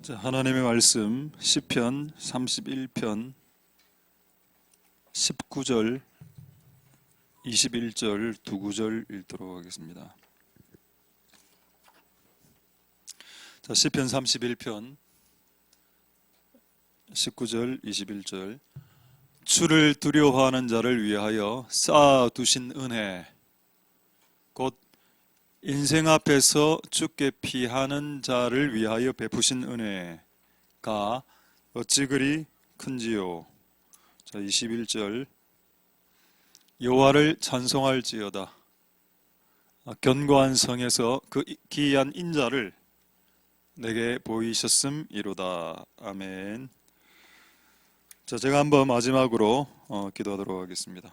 자, 하나님의 말씀 시편 31편 19절 21절 두 구절 읽도록 하겠습니다. 자, 시편 31편 19절 21절 주를 두려워하는 자를 위하여 쌓아두신 은혜 곧 인생 앞에서 주께 피하는 자를 위하여 베푸신 은혜가 어찌 그리 큰지요. 자, 21절 여호와를 찬송할지어다. 견고한 성에서 그 기이한 인자를 내게 보이셨음이로다. 아멘. 자, 제가 한번 마지막으로 기도하도록 하겠습니다.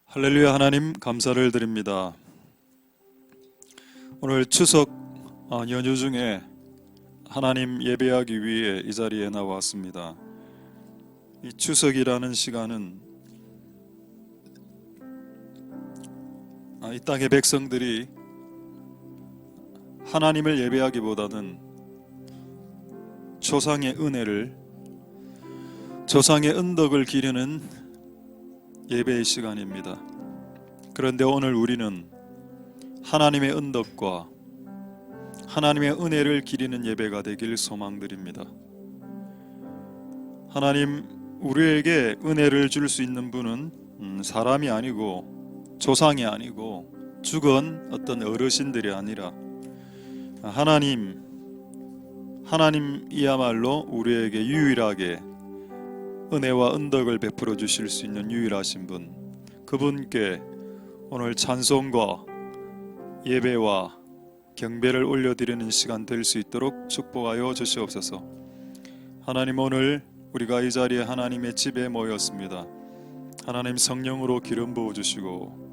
할렐루야. 하나님 감사를 드립니다. 오늘 추석 연휴 중에 하나님 예배하기 위해 이 자리에 나왔습니다. 이 추석이라는 시간은 이 땅의 백성들이 하나님을 예배하기보다는 조상의 은혜를, 조상의 은덕을 기리는 예배의 시간입니다. 그런데 오늘 우리는 하나님의 은덕과 하나님의 은혜를 기리는 예배가 되길 소망드립니다. 하나님, 우리에게 은혜를 줄 수 있는 분은 사람이 아니고 조상이 아니고 죽은 어떤 어르신들이 아니라 하나님이야말로 우리에게 유일하게 은혜와 은덕을 베풀어 주실 수 있는 유일하신 분, 그분께 오늘 찬송과 예배와 경배를 올려드리는 시간 될 수 있도록 축복하여 주시옵소서. 하나님, 오늘 우리가 이 자리에 하나님의 집에 모였습니다. 하나님 성령으로 기름 부어주시고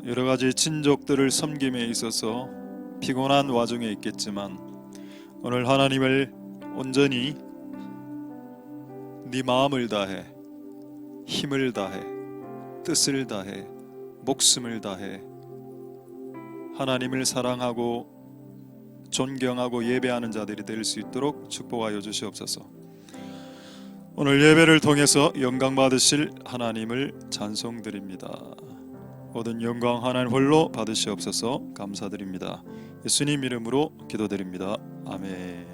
여러 가지 친족들을 섬김에 있어서 피곤한 와중에 있겠지만 오늘 하나님을 온전히 네 마음을 다해, 힘을 다해, 뜻을 다해, 목숨을 다해 하나님을 사랑하고 존경하고 예배하는 자들이 될 수 있도록 축복하여 주시옵소서. 오늘 예배를 통해서 영광 받으실 하나님을 찬송드립니다. 모든 영광 하나님 홀로 받으시옵소서. 감사드립니다. 예수님 이름으로 기도드립니다. 아멘.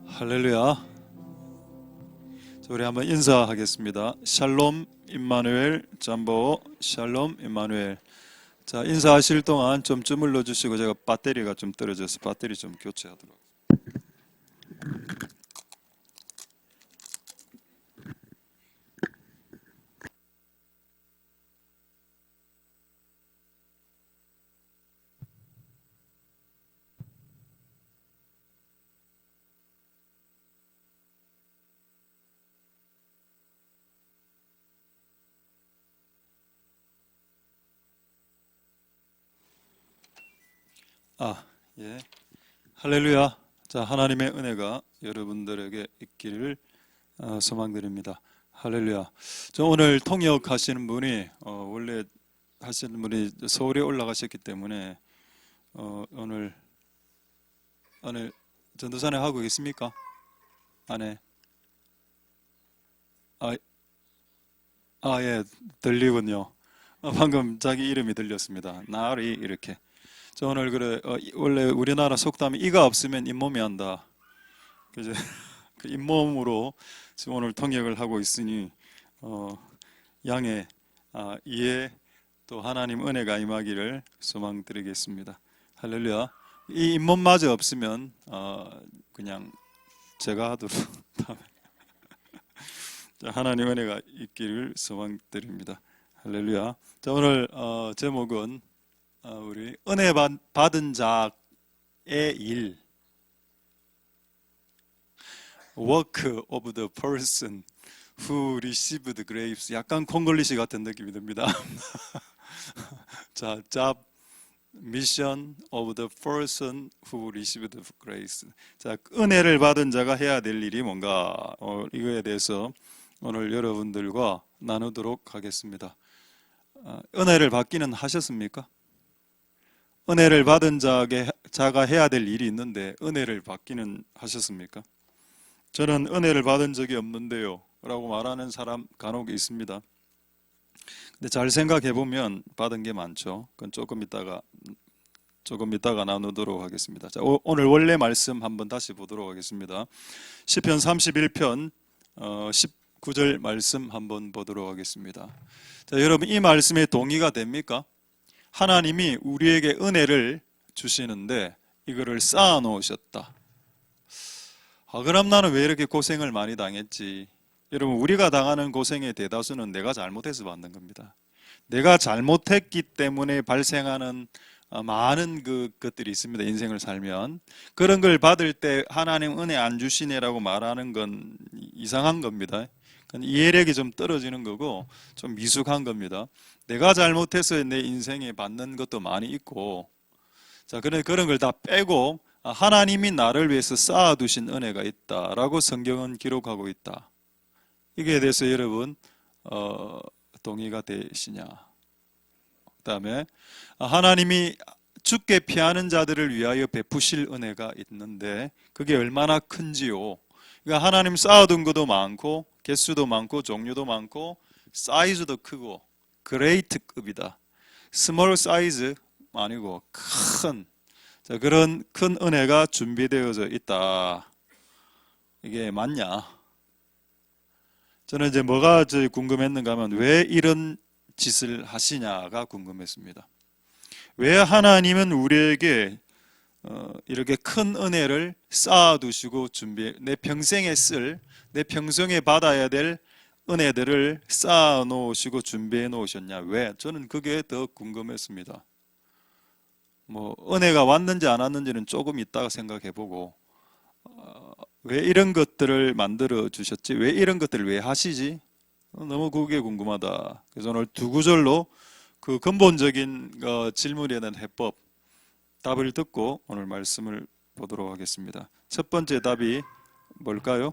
할렐루야. 우리 한번 인사하겠습니다. 샬롬 임마누엘 잠보. 샬롬 임마누엘. 자, 인사하실 동안 좀 주물러 주시고 제가 배터리가 좀 떨어져서 배터리 좀 교체하도록. 예. 할렐루야. 자, 하나님의 은혜가 여러분들에게 있기를 소망드립니다. 할렐루야. 저 오늘 통역하시는 분이 원래 하시는 분이 서울에 올라가셨기 때문에 오늘 전도사님 하고 계십니까? 안에 예, 들리군요. 방금 자기 이름이 들렸습니다. 나리 이렇게. 저 오늘 원래 우리나라 속담이 이가 없으면 잇몸이 한다. 그죠? 그 잇몸으로 지금 오늘 통역을 하고 있으니 양해 이해 또 하나님 은혜가 임하기를 소망드리겠습니다. 할렐루야. 이 잇몸마저 없으면 그냥 제가 하도록 자, 하나님 은혜가 있기를 소망드립니다. 할렐루야. 자, 오늘 제목은 우리 은혜 받은 자의 일, work of the person who received grace. 약간 콩글리시 같은 느낌이 듭니다. 자, job, mission of the person who received grace. 자, 은혜를 받은 자가 해야 될 일이 뭔가 이거에 대해서 오늘 여러분들과 나누도록 하겠습니다. 은혜를 받기는 하셨습니까? 은혜를 받은 자가 해야 될 일이 있는데 은혜를 받기는 하셨습니까? 저는 은혜를 받은 적이 없는데요 라고 말하는 사람 간혹 있습니다. 근데 잘 생각해 보면 받은 게 많죠. 그건 조금 이따가 나누도록 하겠습니다. 자, 오늘 원래 말씀 한번 다시 보도록 하겠습니다. 시편 31편 19절 말씀 한번 보도록 하겠습니다. 자, 여러분 이 말씀에 동의가 됩니까? 하나님이 우리에게 은혜를 주시는데 이거를 쌓아 놓으셨다. 그럼 나는 왜 이렇게 고생을 많이 당했지? 여러분 우리가 당하는 고생의 대다수는 내가 잘못해서 받는 겁니다. 내가 잘못했기 때문에 발생하는 많은 것들이 있습니다. 인생을 살면 그런 걸 받을 때 하나님 은혜 안 주시네라고 말하는 건 이상한 겁니다. 이해력이 좀 떨어지는 거고 좀 미숙한 겁니다. 내가 잘못해서 내 인생에 받는 것도 많이 있고, 자 그런 걸 다 빼고 하나님이 나를 위해서 쌓아두신 은혜가 있다라고 성경은 기록하고 있다. 이게 대해서 여러분 동의가 되시냐? 그다음에 하나님이 죽게 피하는 자들을 위하여 베푸실 은혜가 있는데 그게 얼마나 큰지요. 그러니까 하나님 쌓아둔 것도 많고 개수도 많고 종류도 많고 사이즈도 크고 그레이트급이다. 스몰 사이즈 아니고 큰, 자, 그런 큰 은혜가 준비되어져 있다. 이게 맞냐? 저는 이제 뭐가 궁금했는가 하면 왜 이런 짓을 하시냐가 궁금했습니다. 왜 하나님은 우리에게 이렇게 큰 은혜를 쌓아두시고 내 평생에 내 평생에 받아야 될 은혜들을 쌓아놓으시고 준비해 놓으셨냐? 왜? 저는 그게 더 궁금했습니다. 은혜가 왔는지 안 왔는지는 조금 이따가 생각해보고 왜 이런 것들을 만들어 주셨지? 왜 이런 것들을 왜 하시지? 너무 그게 궁금하다. 그래서 오늘 두 구절로 그 근본적인 질문에 대한 해법, 답을 듣고 오늘 말씀을 보도록 하겠습니다. 첫 번째 답이 뭘까요?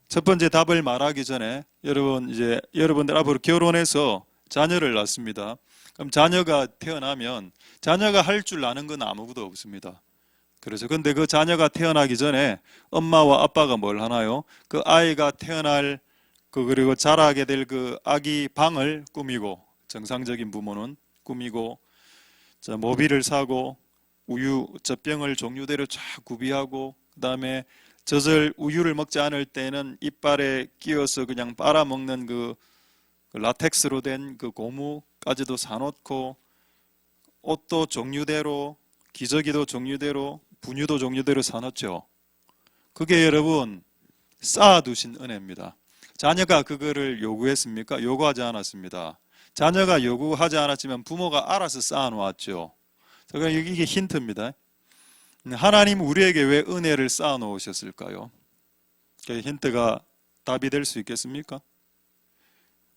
첫 번째 답을 말하기 전에 여러분들 앞으로 결혼해서 자녀를 낳습니다. 그럼 자녀가 태어나면 자녀가 할 줄 아는 건 아무것도 없습니다. 그래서 근데 그 자녀가 태어나기 전에 엄마와 아빠가 뭘 하나요? 그 아이가 태어날 그리고 자라게 될 그 아기 방을 꾸미고, 정상적인 부모는 꾸미고, 자, 모비를 사고 우유 젖병을 종류대로 쫙 구비하고, 그다음에 젖을 우유를 먹지 않을 때는 이빨에 끼워서 그냥 빨아먹는 그 라텍스로 된 그 고무까지도 사놓고, 옷도 종류대로, 기저귀도 종류대로, 분유도 종류대로 사놓죠. 그게 여러분 쌓아두신 은혜입니다. 자녀가 그거를 요구했습니까? 요구하지 않았습니다. 자녀가 요구하지 않았지만 부모가 알아서 쌓아놓았죠. 그러니까 이게 힌트입니다. 하나님 우리에게 왜 은혜를 쌓아놓으셨을까요? 그 힌트가 답이 될 수 있겠습니까?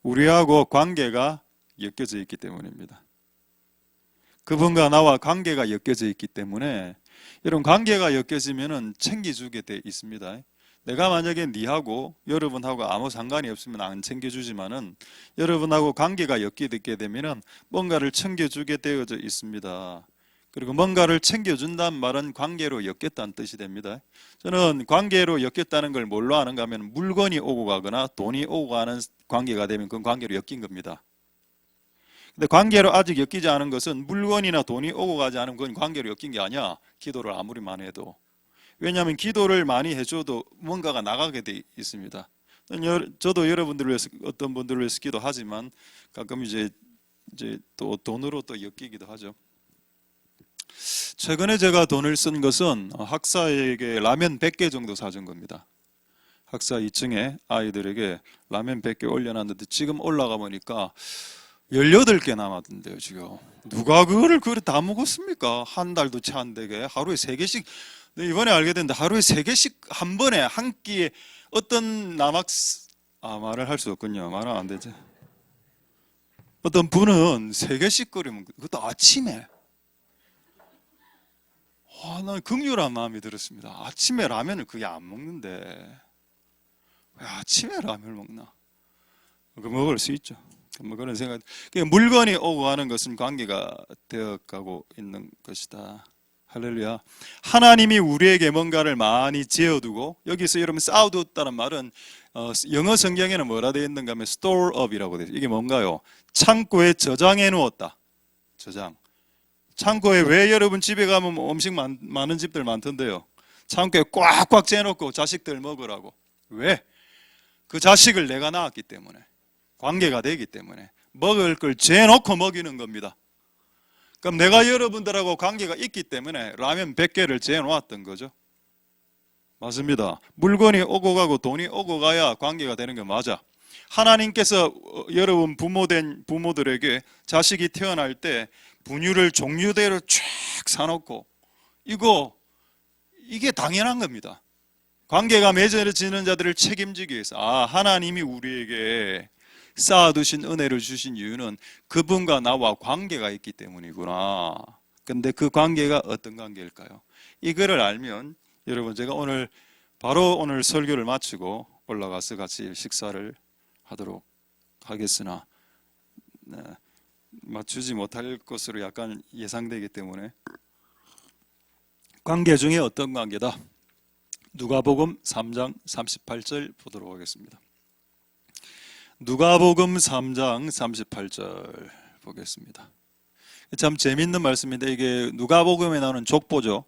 우리하고 관계가 엮여져 있기 때문입니다. 그분과 나와 관계가 엮여져 있기 때문에, 이런 관계가 엮여지면 챙겨주게 돼 있습니다. 내가 만약에 니하고 여러분하고 아무 상관이 없으면 안 챙겨주지만은 여러분하고 관계가 엮이게 되면은 뭔가를 챙겨주게 되어져 있습니다. 그리고 뭔가를 챙겨준다는 말은 관계로 엮였다는 뜻이 됩니다. 저는 관계로 엮였다는 걸 뭘로 아는가 하면 물건이 오고 가거나 돈이 오고 가는 관계가 되면 그건 관계로 엮인 겁니다. 근데 관계로 아직 엮이지 않은 것은 물건이나 돈이 오고 가지 않으면 그건 관계로 엮인 게 아니야. 기도를 아무리 많이 해도. 왜냐하면 기도를 많이 해줘도 뭔가가 나가게 돼 있습니다. 저도 여러분들을 위해서, 어떤 분들을 위해서 기도하지만 가끔 이제 또 돈으로 또 엮이기도 하죠. 최근에 제가 돈을 쓴 것은 학사에게 라면 100개 정도 사준 겁니다. 학사 2층에 아이들에게 라면 100개 올려놨는데 지금 올라가 보니까 18개 남았던데요. 지금 누가 그거를 다 먹었습니까? 한 달도 채 안 되게 하루에 3개씩. 이번에 알게 됐는데 하루에 3개씩 한 번에 한 끼에 어떤 말을 할 수 없군요. 말은 안 되지. 어떤 분은 3개씩 끓이면, 그것도 아침에. 난 긍휼한 마음이 들었습니다. 아침에 라면을 그게 안 먹는데 왜 아침에 라면을 먹나? 그 먹을 수 있죠. 그런 생각. 물건이 오고 가는 것은 관계가 되어가고 있는 것이다. 할렐루야. 하나님이 우리에게 뭔가를 많이 재어두고, 여기서 여러분 쌓아두었다는 말은 영어 성경에는 뭐라 되어 있는가 하면 store up이라고 되어 있어요. 이게 뭔가요? 창고에 저장해 놓았다. 저장. 창고에 왜 여러분 집에 가면 뭐 음식 많은 집들 많던데요. 창고에 꽉꽉 재놓고 자식들 먹으라고. 왜? 그 자식을 내가 낳았기 때문에, 관계가 되기 때문에 먹을 걸 재놓고 먹이는 겁니다. 그럼 내가 여러분들하고 관계가 있기 때문에 라면 100개를 재놓았던 거죠. 맞습니다. 물건이 오고 가고 돈이 오고 가야 관계가 되는 게 맞아. 하나님께서 여러분 부모된 부모들에게 자식이 태어날 때 분유를 종류대로 쫙 사놓고, 이게 당연한 겁니다. 관계가 맺어지는 자들을 책임지기 위해서, 하나님이 우리에게 쌓아두신 은혜를 주신 이유는 그분과 나와 관계가 있기 때문이구나. 근데 그 관계가 어떤 관계일까요? 이거를 알면 여러분, 제가 바로 오늘 설교를 마치고 올라가서 같이 식사를 하도록 하겠으나 맞추지 못할 것으로 약간 예상되기 때문에, 관계 중에 어떤 관계다? 누가복음 3장 38절 보도록 하겠습니다. 누가복음 3장 38절 보겠습니다. 참 재밌는 말씀인데, 이게 누가복음에 나오는 족보죠.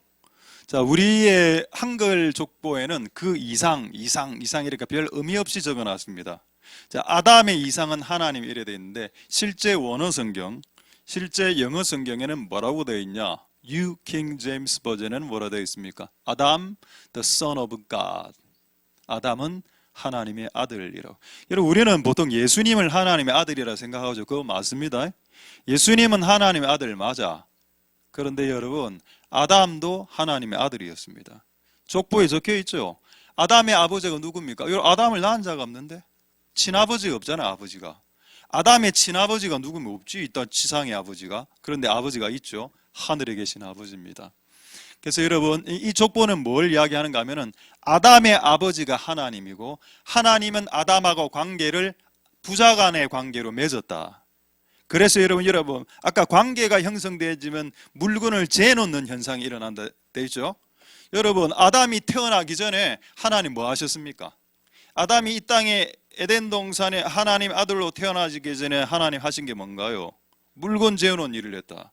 자, 우리의 한글 족보에는 그 이상 이렇게 별 의미 없이 적어놨습니다. 자, 아담의 이상은 하나님 이래 되어 있는데, 실제 원어 성경, 실제 영어 성경에는 뭐라고 되어 있냐? New King James 버전에는 뭐라 되어 있습니까? 아담, the son of God. 아담은 하나님의 아들이라고. 여러분, 우리는 보통 예수님을 하나님의 아들이라 생각하죠. 그거 맞습니다. 예수님은 하나님의 아들 맞아. 그런데 여러분, 아담도 하나님의 아들이었습니다. 족보에 적혀 있죠. 아담의 아버지가 누굽니까? 여러분, 아담을 낳은 자가 없는데? 친아버지가 없잖아, 아버지가. 아담의 친아버지가 누구면 없지. 있다, 지상의 아버지가. 그런데 아버지가 있죠. 하늘에 계신 아버지입니다. 그래서 여러분, 이 족보는 뭘 이야기하는가 하면은, 아담의 아버지가 하나님이고, 하나님은 아담하고 관계를 부자간의 관계로 맺었다. 그래서 여러분, 아까 관계가 형성되어지면 물건을 재놓는 현상이 일어난다 돼 있죠. 여러분, 아담이 태어나기 전에 하나님 뭐 하셨습니까? 아담이 이 땅에 에덴 동산에 하나님 아들로 태어나기 전에 하나님 하신 게 뭔가요? 물건 재우는 일을 했다.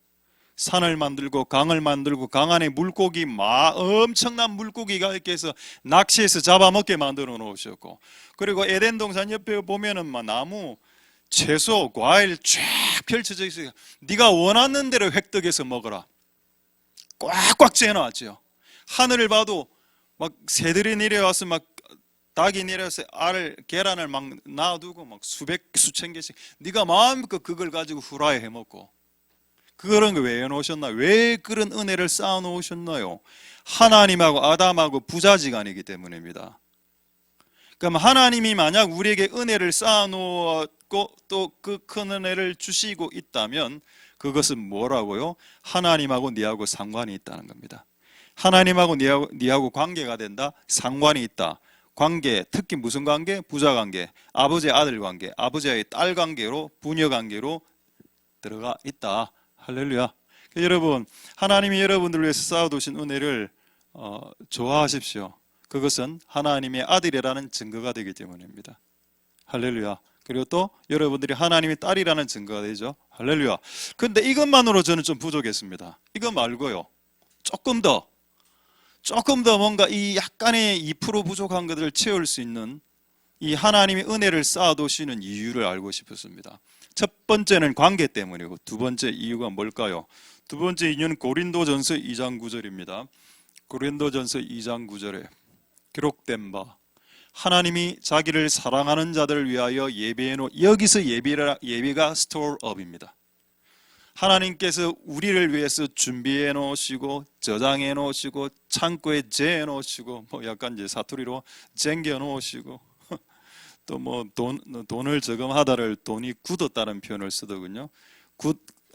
산을 만들고 강을 만들고 강 안에 물고기 엄청난 물고기가 이렇게 해서 낚시해서 잡아먹게 만들어 놓으셨고, 그리고 에덴 동산 옆에 보면은 나무, 채소, 과일 쫙 펼쳐져 있어요. 네가 원하는 대로 획득해서 먹어라. 꽉꽉 재놨죠. 하늘을 봐도 막 새들이 내려와서 막 닭이 내려서 계란을 막 놔두고 막 수천 개씩 네가 마음껏 그걸 가지고 후라이 해먹고. 그런 거 왜 해놓으셨나요? 왜 그런 은혜를 쌓아놓으셨나요? 하나님하고 아담하고 부자지간이기 때문입니다. 그럼 하나님이 만약 우리에게 은혜를 쌓아놓았고 또 그 큰 은혜를 주시고 있다면, 그것은 뭐라고요? 하나님하고 네하고 상관이 있다는 겁니다. 하나님하고 네하고 관계가 된다? 상관이 있다. 관계, 특히 무슨 관계? 부자 관계, 아버지의 아들 관계, 아버지의 딸 관계로, 부녀 관계로 들어가 있다. 할렐루야. 여러분, 하나님이 여러분들을 위해서 쌓아두신 은혜를 좋아하십시오. 그것은 하나님의 아들이라는 증거가 되기 때문입니다. 할렐루야. 그리고 또 여러분들이 하나님의 딸이라는 증거가 되죠. 할렐루야. 근데 이것만으로 저는 좀 부족했습니다. 이거 말고요, 조금 더 뭔가 이 약간의 2% 부족한 것들을 채울 수 있는 이 하나님의 은혜를 쌓아두시는 이유를 알고 싶었습니다. 첫 번째는 관계 때문이고, 두 번째 이유가 뭘까요? 두 번째 이유는 고린도전서 2장 9절입니다. 고린도전서 2장 9절에 기록된 바, 하나님이 자기를 사랑하는 자들을 위하여 예비해 놓은, 여기서 예비가 스토어업입니다. 하나님께서 우리를 위해서 준비해 놓으시고 저장해 놓으시고 창고에 재해 놓으시고, 약간 이제 사투리로 쟁겨 놓으시고, 또 돈을 저금하다를 돈이 굳었다는 표현을 쓰더군요.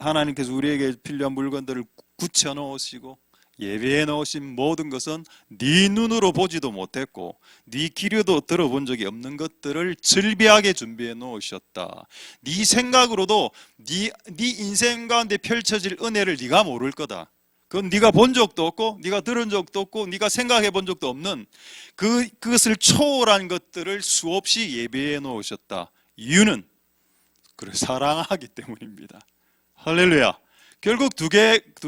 하나님께서 우리에게 필요한 물건들을 굳혀 놓으시고 예배해 놓으신 모든 것은 네 눈으로 보지도 못했고 네 귀로도 들어본 적이 없는 것들을 즐비하게 준비해 놓으셨다. 네 생각으로도 네 인생 가운데 펼쳐질 은혜를 네가 모를 거다. 그건 네가 본 적도 없고 네가 들은 적도 없고 네가 생각해 본 적도 없는 그것을 초월한 것들을 수없이 예배해 놓으셨다. 이유는 그를 사랑하기 때문입니다. 할렐루야. 결국 두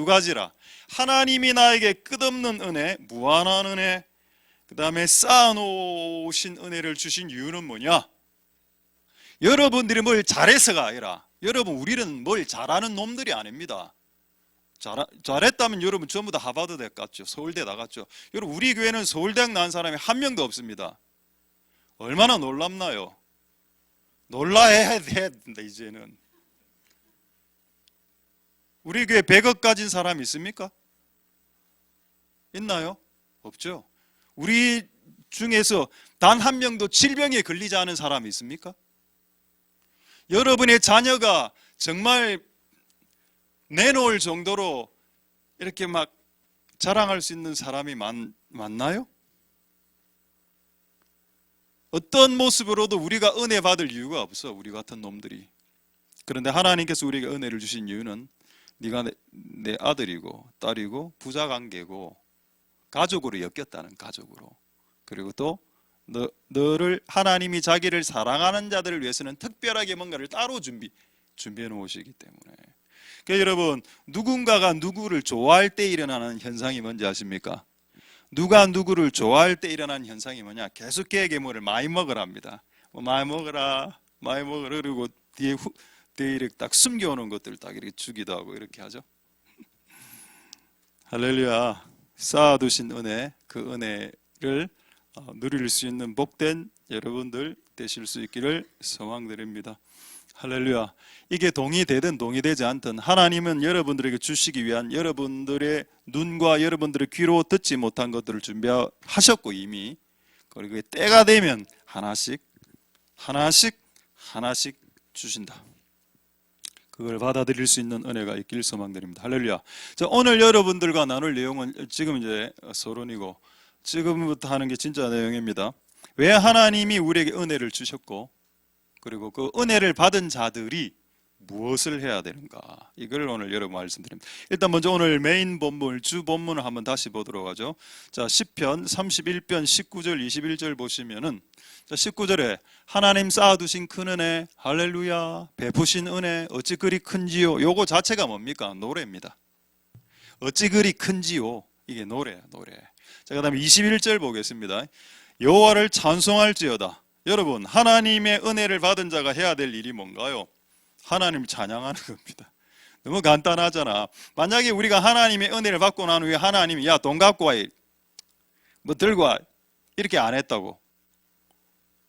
가지라. 하나님이 나에게 끝없는 은혜, 무한한 은혜, 그 다음에 쌓아놓으신 은혜를 주신 이유는 뭐냐? 여러분들이 뭘 잘해서가 아니라, 여러분 우리는 뭘 잘하는 놈들이 아닙니다. 잘했다면 여러분 전부 다 하버드대 갔죠. 서울대 나갔죠. 여러분 우리 교회는 서울대학 나온 사람이 한 명도 없습니다. 얼마나 놀랍나요? 놀라야 된다 이제는. 우리 교회 100억 가진 사람 있습니까? 있나요? 없죠. 우리 중에서 단 한 명도 질병에 걸리지 않은 사람이 있습니까? 여러분의 자녀가 정말 내놓을 정도로 이렇게 막 자랑할 수 있는 사람이 많나요? 어떤 모습으로도 우리가 은혜 받을 이유가 없어, 우리 같은 놈들이. 그런데 하나님께서 우리에게 은혜를 주신 이유는 네가 내 아들이고 딸이고 부자 관계고 가족으로 엮였다는, 가족으로. 그리고 또 너를, 하나님이 자기를 사랑하는 자들을 위해서는 특별하게 뭔가를 따로 준비해 놓으시기 때문에. 그러니까 여러분, 누군가가 누구를 좋아할 때 일어나는 현상이 뭔지 아십니까? 누가 누구를 좋아할 때 일어나는 현상이 뭐냐? 계속 걔에게 뭐를 많이 먹으랍니다. 많이 먹어라, 많이 먹어라. 그리고 뒤에 이렇게 딱 숨겨오는 것들을 딱 이렇게 주기도 하고 이렇게 하죠. 할렐루야. 쌓아두신 은혜, 그 은혜를 누릴 수 있는 복된 여러분들 되실 수 있기를 소망드립니다. 할렐루야. 이게 동의 되든 동의되지 않든 하나님은 여러분들에게 주시기 위한 여러분들의 눈과 여러분들의 귀로 듣지 못한 것들을 준비하셨고 이미, 그리고 때가 되면 하나씩 주신다. 그걸 받아들일 수 있는 은혜가 있길 소망드립니다. 할렐루야. 자, 오늘 여러분들과 나눌 내용은 지금 이제 서론이고 지금부터 하는 게 진짜 내용입니다. 왜 하나님이 우리에게 은혜를 주셨고, 그리고 그 은혜를 받은 자들이 무엇을 해야 되는가, 이걸 오늘 여러분 말씀드립니다. 일단 먼저 오늘 메인 본문, 주 본문을 한번 다시 보도록 하죠. 자, 시편 31편 19절 21절 보시면은, 자, 19절에 하나님 쌓아두신 큰 은혜, 할렐루야, 베푸신 은혜 어찌 그리 큰지요. 요거 자체가 뭡니까? 노래입니다. 어찌 그리 큰지요, 이게 노래야, 노래. 자, 그 다음에 21절 보겠습니다. 여호와를 찬송할지어다. 여러분, 하나님의 은혜를 받은 자가 해야 될 일이 뭔가요? 하나님을 찬양하는 겁니다. 너무 간단하잖아. 만약에 우리가 하나님의 은혜를 받고 난 후에 하나님이 야, 돈 갖고 와, 뭐 들고 와, 이렇게 안 했다고.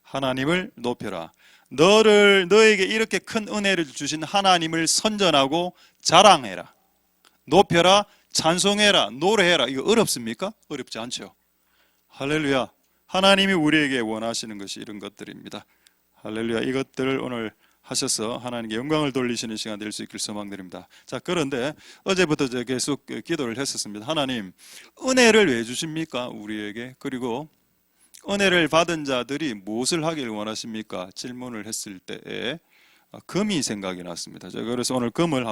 하나님을 높여라. 너에게 이렇게 큰 은혜를 주신 하나님을 선전하고 자랑해라. 높여라, 찬송해라, 노래해라. 이거 어렵습니까? 어렵지 않죠. 할렐루야. 하나님이 우리에게 원하시는 것이 이런 것들입니다. 할렐루야. 이것들을 오늘 하셔서 하나님께 영광을 돌리시는 시간 될 수 있길 소망드립니다. 자, 그런데 어제부터 제가 계속 기도를 했었습니다. 하나님, 은혜를 왜 주십니까? 우리에게. 그리고 은혜를 받은 자들이 무엇을 하기를 원하십니까? 질문을 했을 때에 금이 생각이 났습니다. 제가 그래서 오늘 금을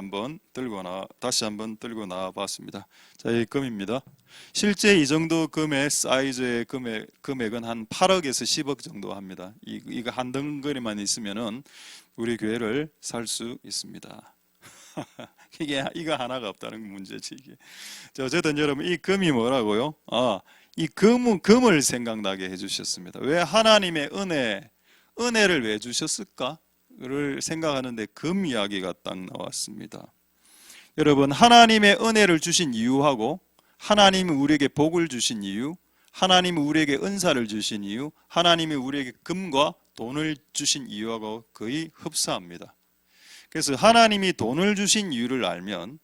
다시 한번 들고 나와 봤습니다. 자, 이 금입니다. 실제 이 정도 금의 사이즈의 금액은 한 8억에서 10억 정도 합니다. 이거 한 덩어리만 있으면은 우리 교회를 살 수 있습니다. 이거 하나가 없다는 문제지, 이게. 자, 어쨌든 여러분, 이 금이 뭐라고요? 이 금을 생각나게 해주셨습니다. 왜 하나님의 은혜를 왜 주셨을까? 를 생각하는데 금 이야기가 딱 나왔습니다. 여러분, 하나님의 은혜를 주신 이유하고 하나님이 우리에게 복을 주신 이유, 하나님이 우리에게 은사를 주신 이유, 하나님이 우리에게 금과 돈을 주신 이유하고 거의 흡사합니다. 그래서 하나님이 돈을 주신 이유를 알면,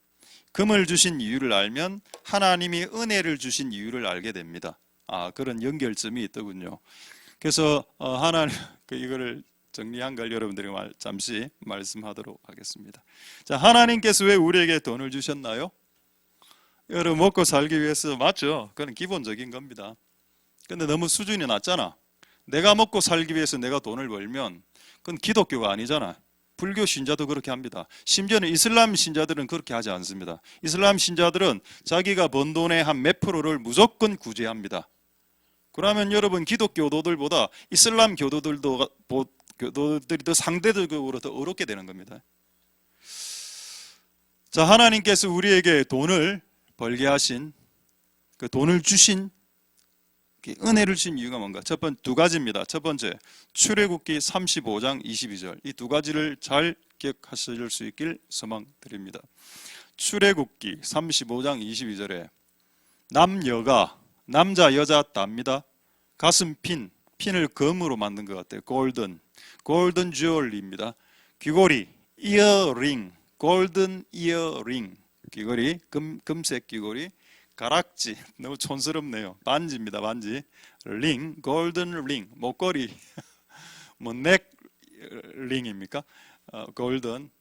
금을 주신 이유를 알면 하나님이 은혜를 주신 이유를 알게 됩니다. 그런 연결점이 있더군요. 그래서 하나님, 이거를 정리한 걸 여러분들이 잠시 말씀하도록 하겠습니다. 자, 하나님께서 왜 우리에게 돈을 주셨나요? 여러분, 먹고 살기 위해서, 맞죠? 그건 기본적인 겁니다. 근데 너무 수준이 낮잖아. 내가 먹고 살기 위해서 내가 돈을 벌면 그건 기독교가 아니잖아. 불교 신자도 그렇게 합니다. 심지어는 이슬람 신자들은 그렇게 하지 않습니다. 이슬람 신자들은 자기가 번 돈의 한 몇 프로를 무조건 구제합니다. 그러면 여러분 기독교도들보다 이슬람 교도들이 더 상대적으로 더 어렵게 되는 겁니다. 자, 하나님께서 우리에게 돈을 벌게 하신, 그 돈을 주신, 은혜를 주신 이유가 뭔가? 두 가지입니다. 첫 번째, 출애굽기 35장 22절. 이 두 가지를 잘 기억하실 수 있길 소망드립니다. 출애굽기 35장 22절에 남녀가, 남자 여자 답니다. 가슴 핀을 금으로 만든 것 같아요. 골든 주얼리입니다. 귀걸이, 이어링, 골든 이어링, 귀걸이, 금색 귀걸이, 가락지, 너무 촌스럽네요. 반지입니다. 반지. 링, 골든 링, 목걸이, 뭐 넥 링입니까? 골든.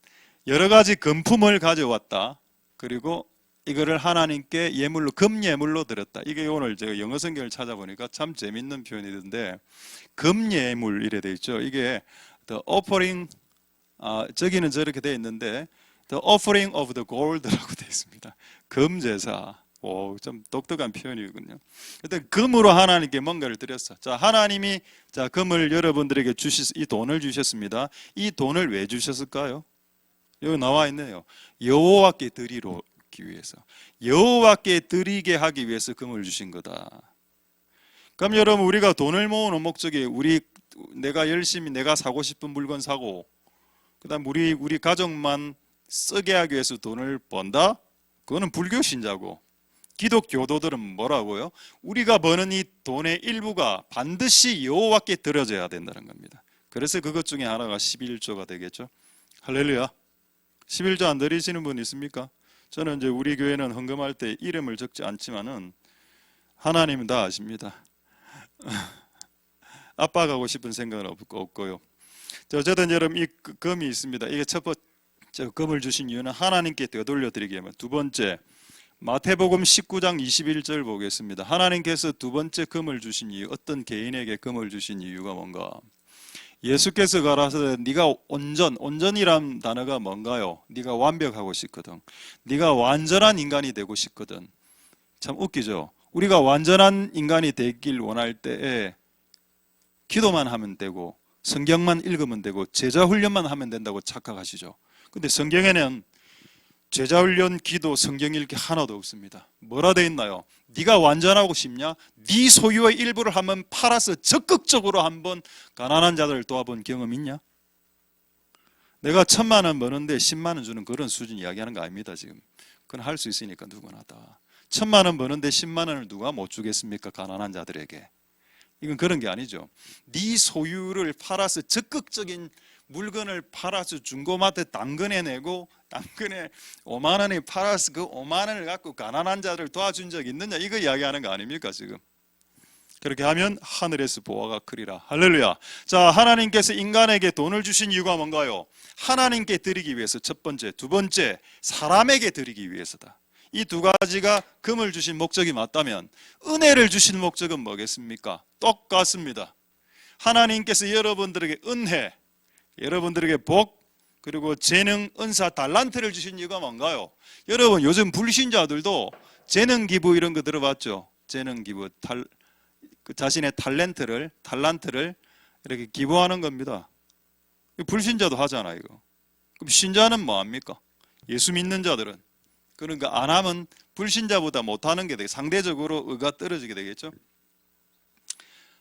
여러 가지 금품을 가져왔다. 그리고 이거를 하나님께 예물로, 금예물로 드렸다. 이게 오늘 제가 영어 성경을 찾아보니까 참 재밌는 표현이던데, 금예물 이래 돼 있죠. 이게 the offering, 저기는 저렇게 돼 있는데 the offering of the gold라고 돼 있습니다. 금제사. 오, 좀 독특한 표현이군요. 일단 금으로 하나님께 뭔가를 드렸어. 자, 하나님이 금을 여러분들에게 이 돈을 주셨습니다. 이 돈을 왜 주셨을까요? 여기 나와 있네요. 여호와께 드리기 위해서. 여호와께 드리게 하기 위해서 금을 주신 거다. 그럼 여러분, 우리가 돈을 모으는 목적이 내가 열심히 내가 사고 싶은 물건 사고, 그다음 우리 가족만 쓰게 하기 위해서 돈을 번다? 그거는 불교 신자고, 기독교도들은 뭐라고요? 우리가 버는 이 돈의 일부가 반드시 여호와께 드려져야 된다는 겁니다. 그래서 그것 중에 하나가 11조가 되겠죠. 할렐루야. 11조 안 드리시는 분 있습니까? 저는 이제 우리 교회는 헌금할 때 이름을 적지 않지만은 하나님은 다 아십니다. 압박하고 싶은 생각은 없고요. 어쨌든 여러분, 이 금이 있습니다. 이게 첫 번째 금을 주신 이유는 하나님께 되돌려 드리기 위함. 두 번째, 마태복음 19장 21절 보겠습니다. 하나님께서 두 번째 금을 주신 이유, 어떤 개인에게 금을 주신 이유가 뭔가? 예수께서 가라사대 네가 온전이란 단어가 뭔가요? 네가 완벽하고 싶거든. 네가 완전한 인간이 되고 싶거든. 참 웃기죠. 우리가 완전한 인간이 되길 원할 때에 기도만 하면 되고 성경만 읽으면 되고 제자 훈련만 하면 된다고 착각하시죠. 근데 성경에는 제자 훈련, 기도, 성경 읽기 하나도 없습니다. 뭐라 돼 있나요? 네가 완전하고 싶냐? 네 소유의 일부를 한번 팔아서 적극적으로 한번 가난한 자들을 도와본 경험 있냐? 내가 1,000만 원 버는데 10만 원 주는 그런 수준 이야기하는 거 아닙니다. 지금 그건 할 수 있으니까 누구나 다. 1,000만 원 버는데 10만 원을 누가 못 주겠습니까? 가난한 자들에게. 이건 그런 게 아니죠. 네 소유를 팔아서 적극적인 물건을 팔아서 중고마트 당근에 내고 당근에 5만 원에 팔아서 그 5만 원을 갖고 가난한 자를 도와준 적 있느냐, 이거 이야기하는 거 아닙니까 지금? 그렇게 하면 하늘에서 보화가 크리라. 할렐루야. 자, 하나님께서 인간에게 돈을 주신 이유가 뭔가요? 하나님께 드리기 위해서, 첫 번째. 두 번째, 사람에게 드리기 위해서다. 이 두 가지가 금을 주신 목적이 맞다면 은혜를 주신 목적은 뭐겠습니까? 똑같습니다. 하나님께서 여러분들에게 은혜, 여러분들에게 복, 그리고 재능, 은사, 달란트를 주신 이유가 뭔가요? 여러분, 요즘 불신자들도 재능 기부 이런 거 들어봤죠? 재능 기부, 자신의 달란트를 이렇게 기부하는 겁니다. 불신자도 하잖아요, 이거. 그럼 신자는 뭐 합니까? 예수 믿는 자들은. 그러니까 안 하면 불신자보다 못하는 게 상대적으로 의가 떨어지게 되겠죠.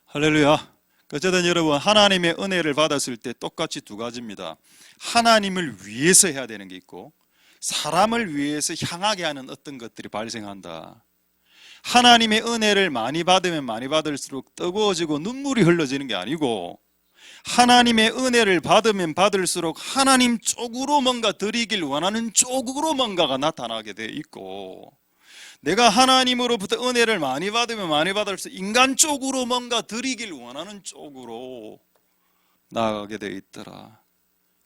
할렐루야. 어쨌든 여러분, 하나님의 은혜를 받았을 때 똑같이 두 가지입니다. 하나님을 위해서 해야 되는 게 있고 사람을 위해서 향하게 하는 어떤 것들이 발생한다. 하나님의 은혜를 많이 받으면 많이 받을수록 뜨거워지고 눈물이 흘러지는 게 아니고, 하나님의 은혜를 받으면 받을수록 하나님 쪽으로 뭔가 드리길 원하는 쪽으로 뭔가가 나타나게 돼 있고, 내가 하나님으로부터 은혜를 많이 받으면 많이 받을수록 인간 쪽으로 뭔가 드리길 원하는 쪽으로 나아가게 돼 있더라.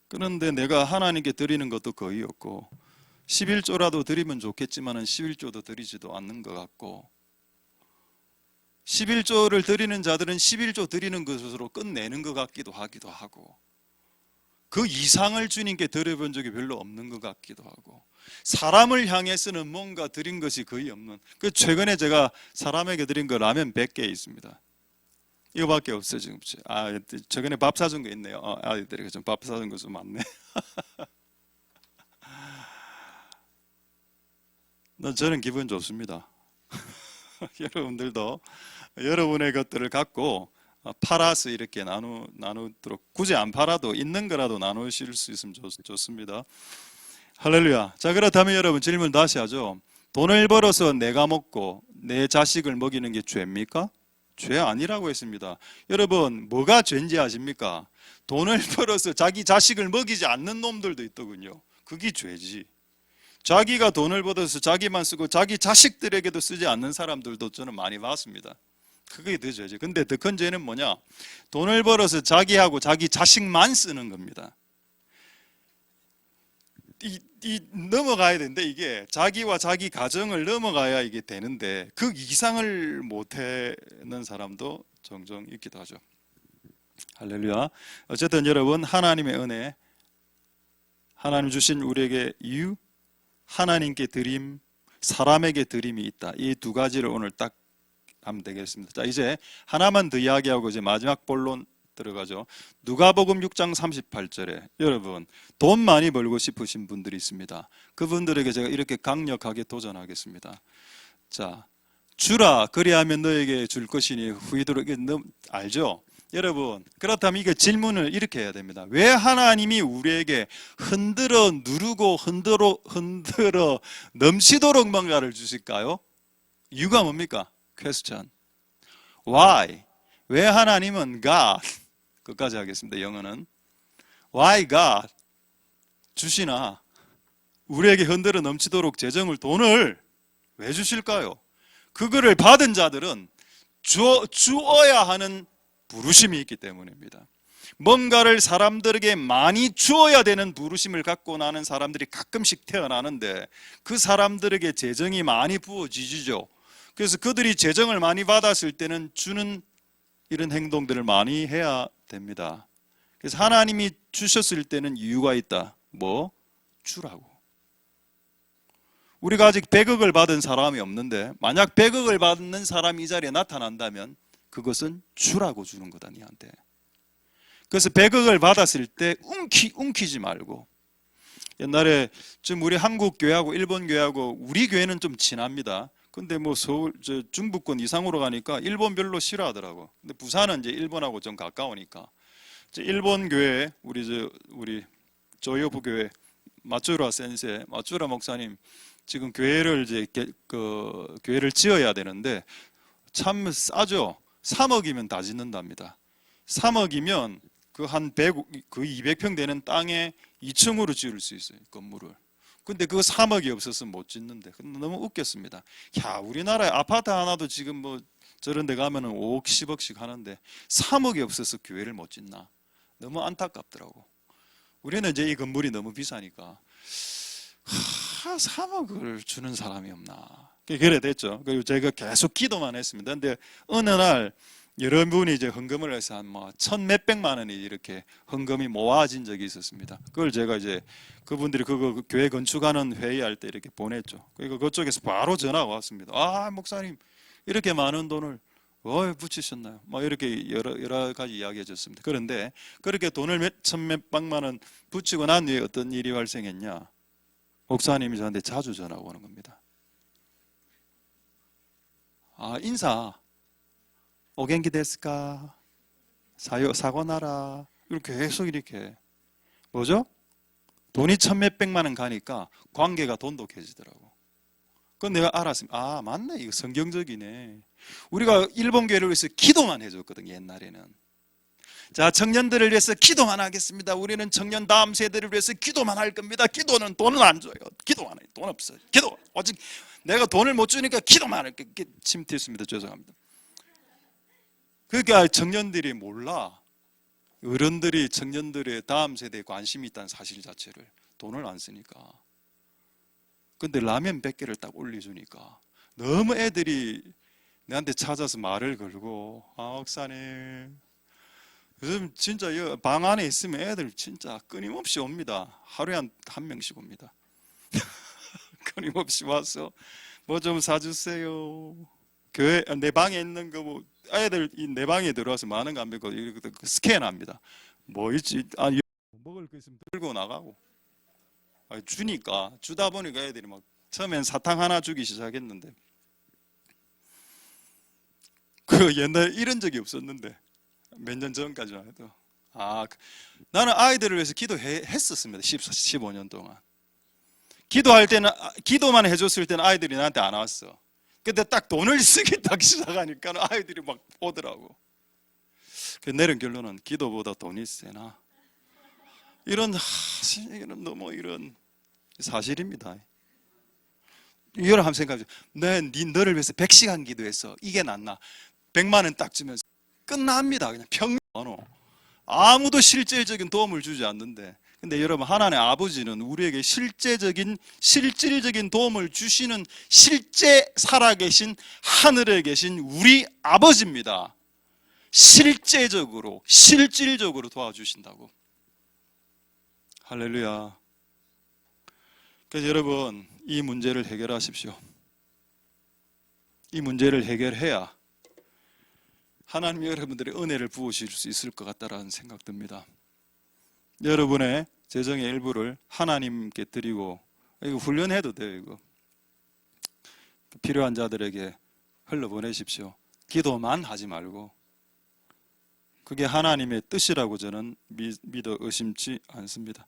그런데 내가 하나님께 드리는 것도 거의 없고, 11조라도 드리면 좋겠지만 11조도 드리지도 않는 것 같고, 11조를 드리는 자들은 11조 드리는 것으로 끝내는 것 같기도 하고, 그 이상을 주님께 드려본 적이 별로 없는 것 같기도 하고, 사람을 향해서는 뭔가 드린 것이 거의 없는, 그 최근에 제가 사람에게 드린 거 라면 100개 있습니다. 이거밖에 없어요 지금. 최근에 밥 사준 거 있네요. 아이들에게 좀 밥 사준 거 좀 많네. 저는 기분 좋습니다. 여러분들도 여러분의 것들을 갖고 팔아서 이렇게 나누도록, 굳이 안 팔아도 있는 거라도 나누실 수 있으면 좋습니다. 할렐루야. 자, 그렇다면 여러분 질문 다시 하죠. 돈을 벌어서 내가 먹고 내 자식을 먹이는 게 죄입니까? 죄 아니라고 했습니다. 여러분, 뭐가 죄인지 아십니까? 돈을 벌어서 자기 자식을 먹이지 않는 놈들도 있더군요. 그게 죄지. 자기가 돈을 벌어서 자기만 쓰고 자기 자식들에게도 쓰지 않는 사람들도 저는 많이 봤습니다. 그게 더 죄지. 근데 더 큰 죄는 뭐냐? 돈을 벌어서 자기하고 자기 자식만 쓰는 겁니다. 넘어가야 되는데, 이게 자기와 자기 가정을 넘어가야 이게 되는데 그 이상을 못하는 사람도 종종 있기도 하죠. 할렐루야. 어쨌든 여러분, 하나님의 은혜, 하나님 주신 우리에게 이유, 하나님께 드림, 사람에게 드림이 있다. 이 두 가지를 오늘 딱 하면 되겠습니다. 자, 이제 하나만 더 이야기하고 이제 마지막 본론 들어가죠. 누가복음 6장 38절에 여러분, 돈 많이 벌고 싶으신 분들이 있습니다. 그분들에게 제가 이렇게 강력하게 도전하겠습니다. 자, 주라 그리하면 너에게 줄 것이니 후이도록, 알죠? 여러분, 그렇다면 이게 질문을 이렇게 해야 됩니다. 왜 하나님이 우리에게 흔들어 누르고 흔들어 넘치도록 뭔가를 주실까요? 이유가 뭡니까? Question. Why? 왜 하나님은 God, 끝까지 하겠습니다. 영어는 Why God 주시나 우리에게 흔들어 넘치도록 재정을, 돈을 왜 주실까요? 그거를 받은 자들은 주어야 하는 부르심이 있기 때문입니다. 뭔가를 사람들에게 많이 주어야 되는 부르심을 갖고 나는 사람들이 가끔씩 태어나는데, 그 사람들에게 재정이 많이 부어지죠. 그래서 그들이 재정을 많이 받았을 때는 주는 이런 행동들을 많이 해야 됩니다. 그래서 하나님이 주셨을 때는 이유가 있다. 뭐? 주라고. 우리가 아직 100억을 받은 사람이 없는데, 만약 100억을 받는 사람이 이 자리에 나타난다면 그것은 주라고 주는 거다, 니한테. 그래서 100억을 받았을 때 움키지 말고. 옛날에 지금 우리 한국 교회하고 일본 교회하고 우리 교회는 좀 친합니다. 근데 뭐 서울, 중부권 이상으로 가니까 일본 별로 싫어하더라고. 근데 부산은 이제 일본하고 좀 가까우니까. 일본 교회, 우리 조요부 교회 마츠우라 센세, 마츠우라 목사님 지금 교회를 교회를 지어야 되는데 참 싸죠. 3억이면 다 짓는답니다. 3억이면 그 한 200평 되는 땅에 2층으로 지을 수 있어요, 건물을. 근데 그 3억이 없었으면 못 짓는데. 너무 웃겼습니다. 야, 우리나라에 아파트 하나도 지금 뭐 저런 데 가면은 5억, 10억씩 하는데 3억이 없어서 교회를 못 짓나. 너무 안타깝더라고. 우리는 이제 이 건물이 너무 비싸니까 3억을 주는 사람이 없나. 그래 됐죠. 그리고 제가 계속 기도만 했습니다. 근데 어느 날 여러분이 이제 헌금을 해서 한 뭐 1,몇백만 원이 이렇게 헌금이 모아진 적이 있었습니다. 그걸 제가 이제 그분들이 그거 교회 건축하는 회의할 때 이렇게 보냈죠. 그리고 그쪽에서 바로 전화가 왔습니다. 아, 목사님, 이렇게 많은 돈을 붙이셨나요? 뭐 이렇게 여러 가지 이야기해 줬습니다. 그런데 그렇게 돈을 1,몇백만 원 붙이고 난 뒤에 어떤 일이 발생했냐? 목사님이 저한테 자주 전화가 오는 겁니다. 아, 인사. 오겐키 데스까? 사고나라. 이렇게 계속 이렇게. 뭐죠? 돈이 1,몇백만 원 가니까 관계가 돈독해지더라고. 그건 내가 알았습니다. 아, 맞네. 이거 성경적이네. 우리가 일본 교회를 위해서 기도만 해줬거든, 옛날에는. 자, 청년들을 위해서 기도만 하겠습니다. 우리는 청년 다음 세대를 위해서 기도만 할 겁니다. 기도는 돈을 안 줘요. 기도만 해요. 돈 없어요. 기도. 오직 내가 돈을 못 주니까 기도만 할게. 침투했습니다. 죄송합니다. 그러니까 청년들이 몰라. 어른들이 청년들의 다음 세대에 관심이 있다는 사실 자체를. 돈을 안 쓰니까. 근데 라면 100개를 딱 올려주니까 너무 애들이 내한테 찾아서 말을 걸고, 아, 목사님, 요즘 진짜 방 안에 있으면 애들 진짜 끊임없이 옵니다. 하루에 한 명씩 옵니다. 끊임없이 와서 뭐 좀 사주세요. 교회 내 방에 있는 거 뭐 애들 내 방에 들어와서 많은 거 안 믿고 스캔합니다. 뭐 있지? 먹을 거 있으면 들고 나가고. 주니까 주다 보니까 애들이 막 처음엔 사탕 하나 주기 시작했는데 그 옛날에 이런 적이 없었는데 몇 년 전까지만 해도 나는 아이들을 위해서 기도했었습니다. 15년 동안. 기도할 때는 기도만 해줬을 때는 아이들이 나한테 안 왔어. 근데 딱 돈을 쓰기 딱 시작하니까 아이들이 막 오더라고. 그 내린 결론은 기도보다 돈이 세나. 이런 너무 이런 사실입니다. 이걸 한번 생각해. 너를 위해서 100시간 기도했어. 이게 낫나? 100만 원 딱 주면서 끝납니다. 그냥 평균. 아무도 실질적인 도움을 주지 않는데. 근데 여러분, 하나님의 아버지는 우리에게 실질적인 도움을 주시는 실제 살아계신 하늘에 계신 우리 아버지입니다. 실질적으로 도와주신다고. 할렐루야. 그래서 여러분, 이 문제를 해결하십시오. 이 문제를 해결해야 하나님이 여러분들의 은혜를 부어주실 수 있을 것 같다라는 생각 듭니다. 여러분의 재정의 일부를 하나님께 드리고, 이거 훈련해도 돼요. 이거 필요한 자들에게 흘려보내십시오. 기도만 하지 말고. 그게 하나님의 뜻이라고 저는 믿어 의심치 않습니다.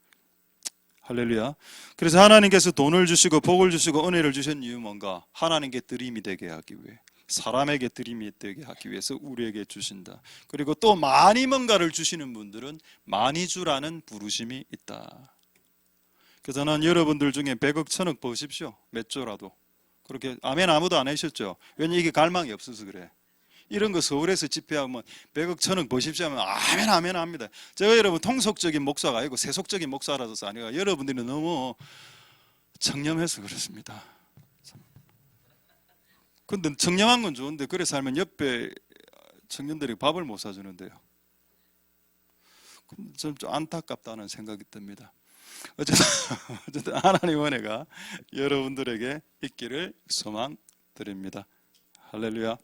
할렐루야. 그래서 하나님께서 돈을 주시고 복을 주시고 은혜를 주신 이유 뭔가? 하나님께 드림이 되게 하기 위해, 사람에게 드림이 되게 하기 위해서 우리에게 주신다. 그리고 또 많이 뭔가를 주시는 분들은 많이 주라는 부르심이 있다. 그래서 저는 여러분들 중에 100억 1000억 버십시오. 몇 조라도. 그렇게 아멘 아무도 안 하셨죠? 왜냐면 이게 갈망이 없어서 그래. 이런 거 서울에서 집회하면 100억 1000억 버십시오 하면 아멘 아멘 합니다. 제가 여러분 통속적인 목사가 아니고 세속적인 목사라서 아니라 여러분들이 너무 청렴해서 그렇습니다. 근데 청렴한 건 좋은데 그래 살면 옆에 청년들이 밥을 못 사주는데요. 좀 안타깝다는 생각이 듭니다. 어쨌든 하나님의 은혜가 여러분들에게 있기를 소망드립니다. 할렐루야.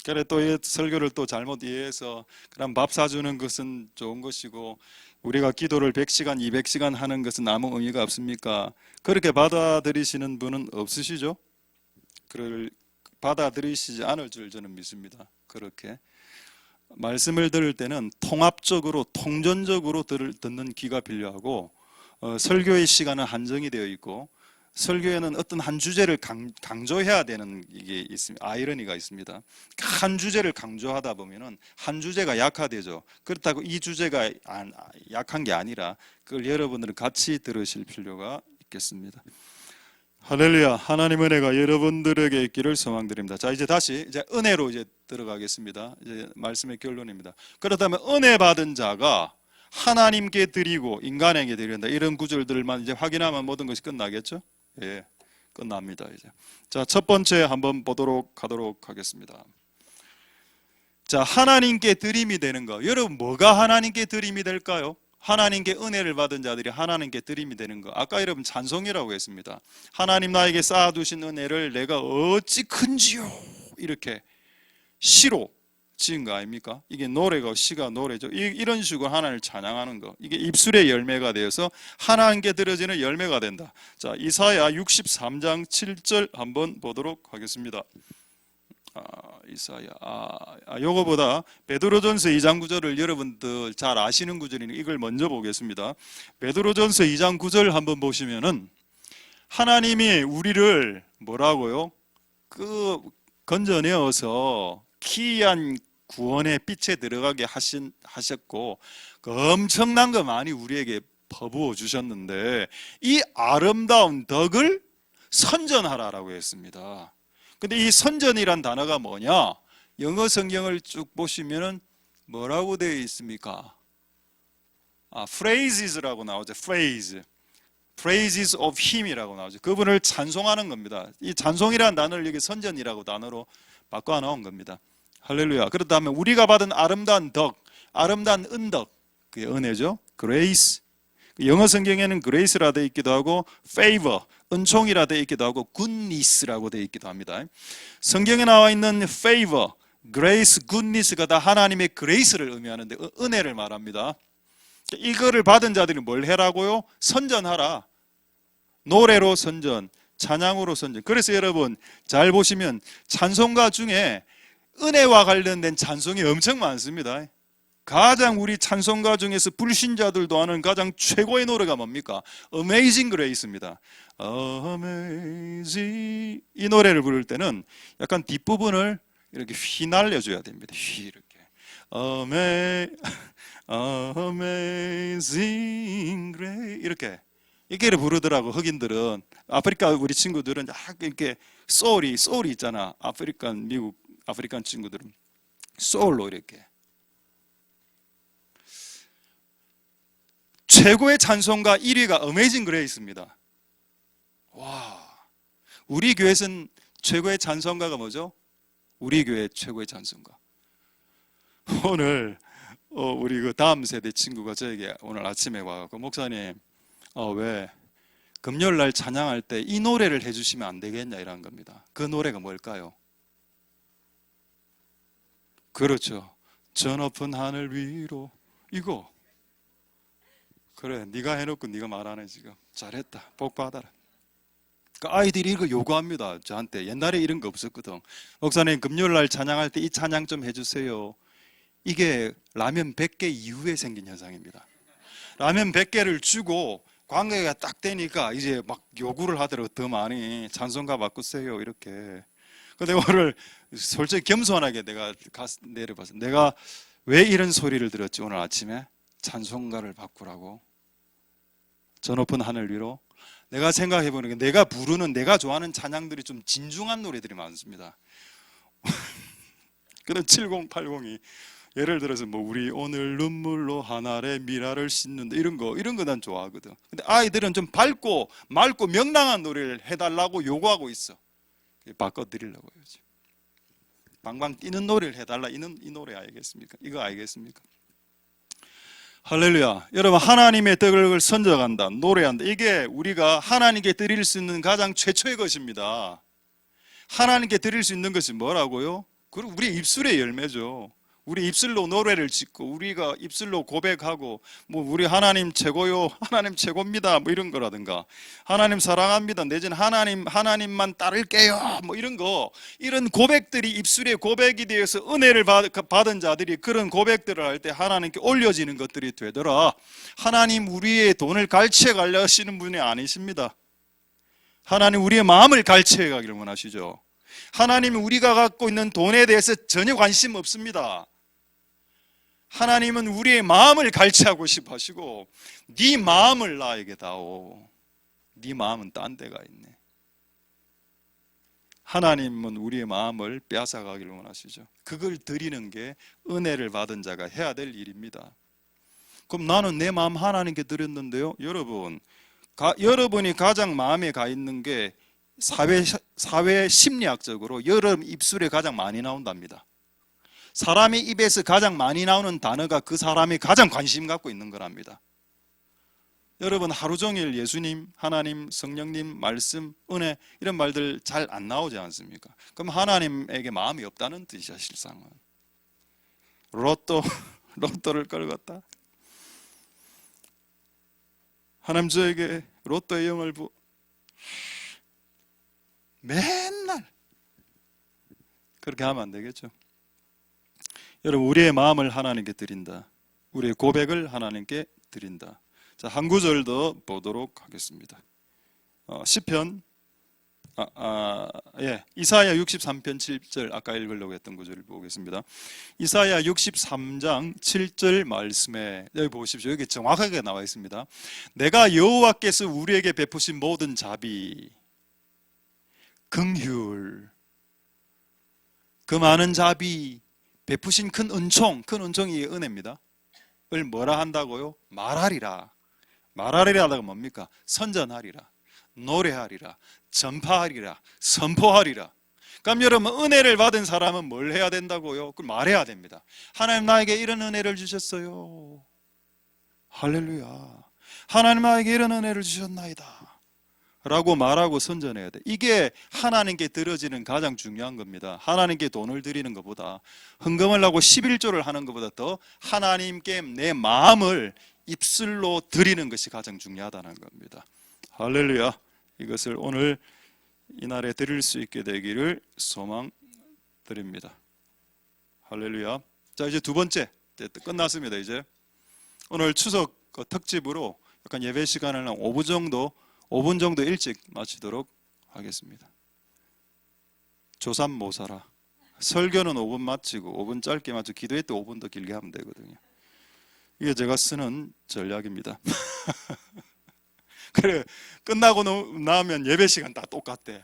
그래 또 이 설교를 또 잘못 이해해서 그럼 밥 사주는 것은 좋은 것이고 우리가 기도를 100시간 200시간 하는 것은 아무 의미가 없습니까? 그렇게 받아들이시는 분은 없으시죠? 그를 받아들이시지 않을 줄 저는 믿습니다. 그렇게 말씀을 들을 때는 통합적으로 통전적으로 듣는 귀가 필요하고 설교의 시간은 한정이 되어 있고 설교에는 어떤 한 주제를 강조해야 되는 이게 있습니다. 아이러니가 있습니다. 한 주제를 강조하다 보면은 한 주제가 약화되죠. 그렇다고 이 주제가 약한 게 아니라 그걸 여러분들은 같이 들으실 필요가 있겠습니다. 할렐루야. 하나님 은혜가 여러분들에게 있기를 소망드립니다. 자, 이제 다시 은혜로 들어가겠습니다. 이제 말씀의 결론입니다. 그렇다면 은혜 받은 자가 하나님께 드리고 인간에게 드린다. 이런 구절들만 이제 확인하면 모든 것이 끝나겠죠? 예, 끝납니다. 이제. 자, 첫 번째 한번 보도록 하도록 하겠습니다. 자, 하나님께 드림이 되는 거. 여러분, 뭐가 하나님께 드림이 될까요? 하나님께 은혜를 받은 자들이 하나님께 드림이 되는 거. 아까 여러분 찬송이라고 했습니다. 하나님 나에게 쌓아두신 은혜를 내가 어찌 큰지요. 이렇게 시로 지은 거 아닙니까? 이게 노래가 시가 노래죠. 이런 식으로 하나님을 찬양하는 거. 이게 입술의 열매가 되어서 하나님께 드려지는 열매가 된다. 자, 이사야 63장 7절 한번 보도록 하겠습니다. 이사야. 요거보다 베드로전서 2장 9절을 여러분들 잘 아시는 구절이니 이걸 먼저 보겠습니다. 베드로전서 2장 9절 한번 보시면은 하나님이 우리를 뭐라고요? 건져내어서 기이한 구원의 빛에 들어가게 하셨고 엄청난 거 많이 우리에게 퍼부어 주셨는데 이 아름다운 덕을 선전하라라고 했습니다. 근데 이 선전이란 단어가 뭐냐? 영어 성경을 쭉 보시면은 뭐라고 되어 있습니까? phrases,라고 나오죠. phrases of him이라고 나오죠. 그분을 찬송하는 겁니다. 이 찬송이라는 단어를 여기 선전이라고 단어로 바꿔 나온 겁니다. 할렐루야. 그렇다면 우리가 받은 아름다운 덕, 아름다운 은덕, 그게 은혜죠. grace. 영어 성경에는 grace라 되어 있기도 하고 favor, 은총이라 되어 있기도 하고 goodness라고 되어 있기도 합니다. 성경에 나와 있는 favor, grace, goodness가 다 하나님의 grace를 의미하는데 은혜를 말합니다. 이거를 받은 자들이 뭘 해라고요? 선전하라. 노래로 선전, 찬양으로 선전. 그래서 여러분 잘 보시면 찬송가 중에 은혜와 관련된 찬송이 엄청 많습니다. 가장 우리 찬송가 중에서 불신자들도 아는 가장 최고의 노래가 뭡니까? Amazing Grace입니다. Amazing. 이 노래를 부를 때는 약간 뒷부분을 이렇게 휘날려줘야 됩니다. 이렇게. Amazing Grace. 이렇게 부르더라고. 흑인들은. 아프리카 우리 친구들은 이렇게 소울이 있잖아. 미국 아프리칸 친구들은 소울로 이렇게. 최고의 찬송가 1위가 Amazing Grace입니다. 와, 우리 교회에서는 최고의 찬송가가 뭐죠? 우리 교회 최고의 찬송가. 오늘 우리 그 다음 세대 친구가 저에게 오늘 아침에 와서 목사님, 왜 금요일 날 찬양할 때 이 노래를 해주시면 안 되겠냐 이런 겁니다. 그 노래가 뭘까요? 그렇죠. 저 높은 하늘 위로 이거. 그래, 네가 해놓고 네가 말하네 지금. 잘했다. 복 받아라. 그러니까 아이들이 이거 요구합니다. 저한테. 옛날에 이런 거 없었거든. 목사님 금요일 날 찬양할 때 이 찬양 좀 해주세요. 이게 라면 100개 이후에 생긴 현상입니다. 라면 100개를 주고 관계가 딱 되니까 이제 막 요구를 하더라고. 더 많이 찬송가 바꾸세요 이렇게. 근데 오늘 솔직히 겸손하게 내가 내려봤어. 내가 왜 이런 소리를 들었지 오늘 아침에? 찬송가를 바꾸라고. 저 높은 하늘 위로. 내가 생각해보는 게 내가 부르는 내가 좋아하는 찬양들이 좀 진중한 노래들이 많습니다. 그런 7080이 예를 들어서 뭐 우리 오늘 눈물로 하늘의 미라를 씻는다 이런 거 난 좋아하거든. 근데 아이들은 좀 밝고 맑고 명랑한 노래를 해달라고 요구하고 있어. 바꿔드리려고 해야지. 방방 뛰는 노래를 해달라. 이 노래 알겠습니까? 이거 알겠습니까? 할렐루야. 여러분 하나님의 덕을 선정한다. 노래한다. 이게 우리가 하나님께 드릴 수 있는 가장 최초의 것입니다. 하나님께 드릴 수 있는 것이 뭐라고요? 그리고 우리 입술의 열매죠. 우리 입술로 노래를 짓고 우리가 입술로 고백하고 뭐 우리 하나님 최고요, 하나님 최고입니다 뭐 이런 거라든가 하나님 사랑합니다 내지는 하나님만 따를게요 뭐 이런 고백들이 입술의 고백이 되어서 은혜를 받은 자들이 그런 고백들을 할 때 하나님께 올려지는 것들이 되더라. 하나님 우리의 돈을 갈취해 가려 하시는 분이 아니십니다. 하나님 우리의 마음을 갈취해 가기를 원하시죠. 하나님은 우리가 갖고 있는 돈에 대해서 전혀 관심 없습니다. 하나님은 우리의 마음을 갈취하고 싶어 하시고 네 마음을 나에게 다오. 네 마음은 딴 데가 있네. 하나님은 우리의 마음을 빼앗아가기를 원하시죠. 그걸 드리는 게 은혜를 받은 자가 해야 될 일입니다. 그럼 나는 내 마음 하나님께 드렸는데요. 여러분이 가장 마음에 가 있는 게 사회 심리학적으로 여러분 입술에 가장 많이 나온답니다. 사람의 입에서 가장 많이 나오는 단어가 그 사람이 가장 관심 갖고 있는 거랍니다. 여러분 하루 종일 예수님, 하나님, 성령님, 말씀, 은혜 이런 말들 잘 안 나오지 않습니까? 그럼 하나님에게 마음이 없다는 뜻이야 실상은. 로또를 끌었다. 하나님 저에게 로또의 영을 맨날 그렇게 하면 안 되겠죠. 여러분 우리의 마음을 하나님께 드린다. 우리의 고백을 하나님께 드린다. 자, 한 구절 더 보도록 하겠습니다. 시편 이사야 63편 7절 아까 읽으려고 했던 구절을 보겠습니다. 이사야 63장 7절 말씀에 여기 보십시오. 여기 정확하게 나와 있습니다. 내가 여호와께서 우리에게 베푸신 모든 자비 긍휼 그 많은 자비 베푸신 큰 은총이 은혜입니다. 을 뭐라 한다고요? 말하리라. 말하리라가 뭡니까? 선전하리라, 노래하리라, 전파하리라, 선포하리라. 그럼 여러분, 은혜를 받은 사람은 뭘 해야 된다고요? 그걸 말해야 됩니다. 하나님 나에게 이런 은혜를 주셨어요. 할렐루야. 하나님 나에게 이런 은혜를 주셨나이다 라고 말하고 선전해야 돼. 이게 하나님께 드려지는 가장 중요한 겁니다. 하나님께 돈을 드리는 것보다, 헌금을 하고 11조를 하는 것보다 더 하나님께 내 마음을 입술로 드리는 것이 가장 중요하다는 겁니다. 할렐루야. 이것을 오늘 이날에 드릴 수 있게 되기를 소망드립니다. 할렐루야. 자, 이제 두 번째, 이제 끝났습니다. 이제 오늘 추석 특집으로 약간 예배 시간을 한 5분 정도 일찍 마치도록 하겠습니다. 조삼모사라. 설교는 5분 마치고 5분 짧게 마치고 기도회 때 5분 더 길게 하면 되거든요. 이게 제가 쓰는 전략입니다. 그래, 끝나고 나면 예배 시간 다 똑같대.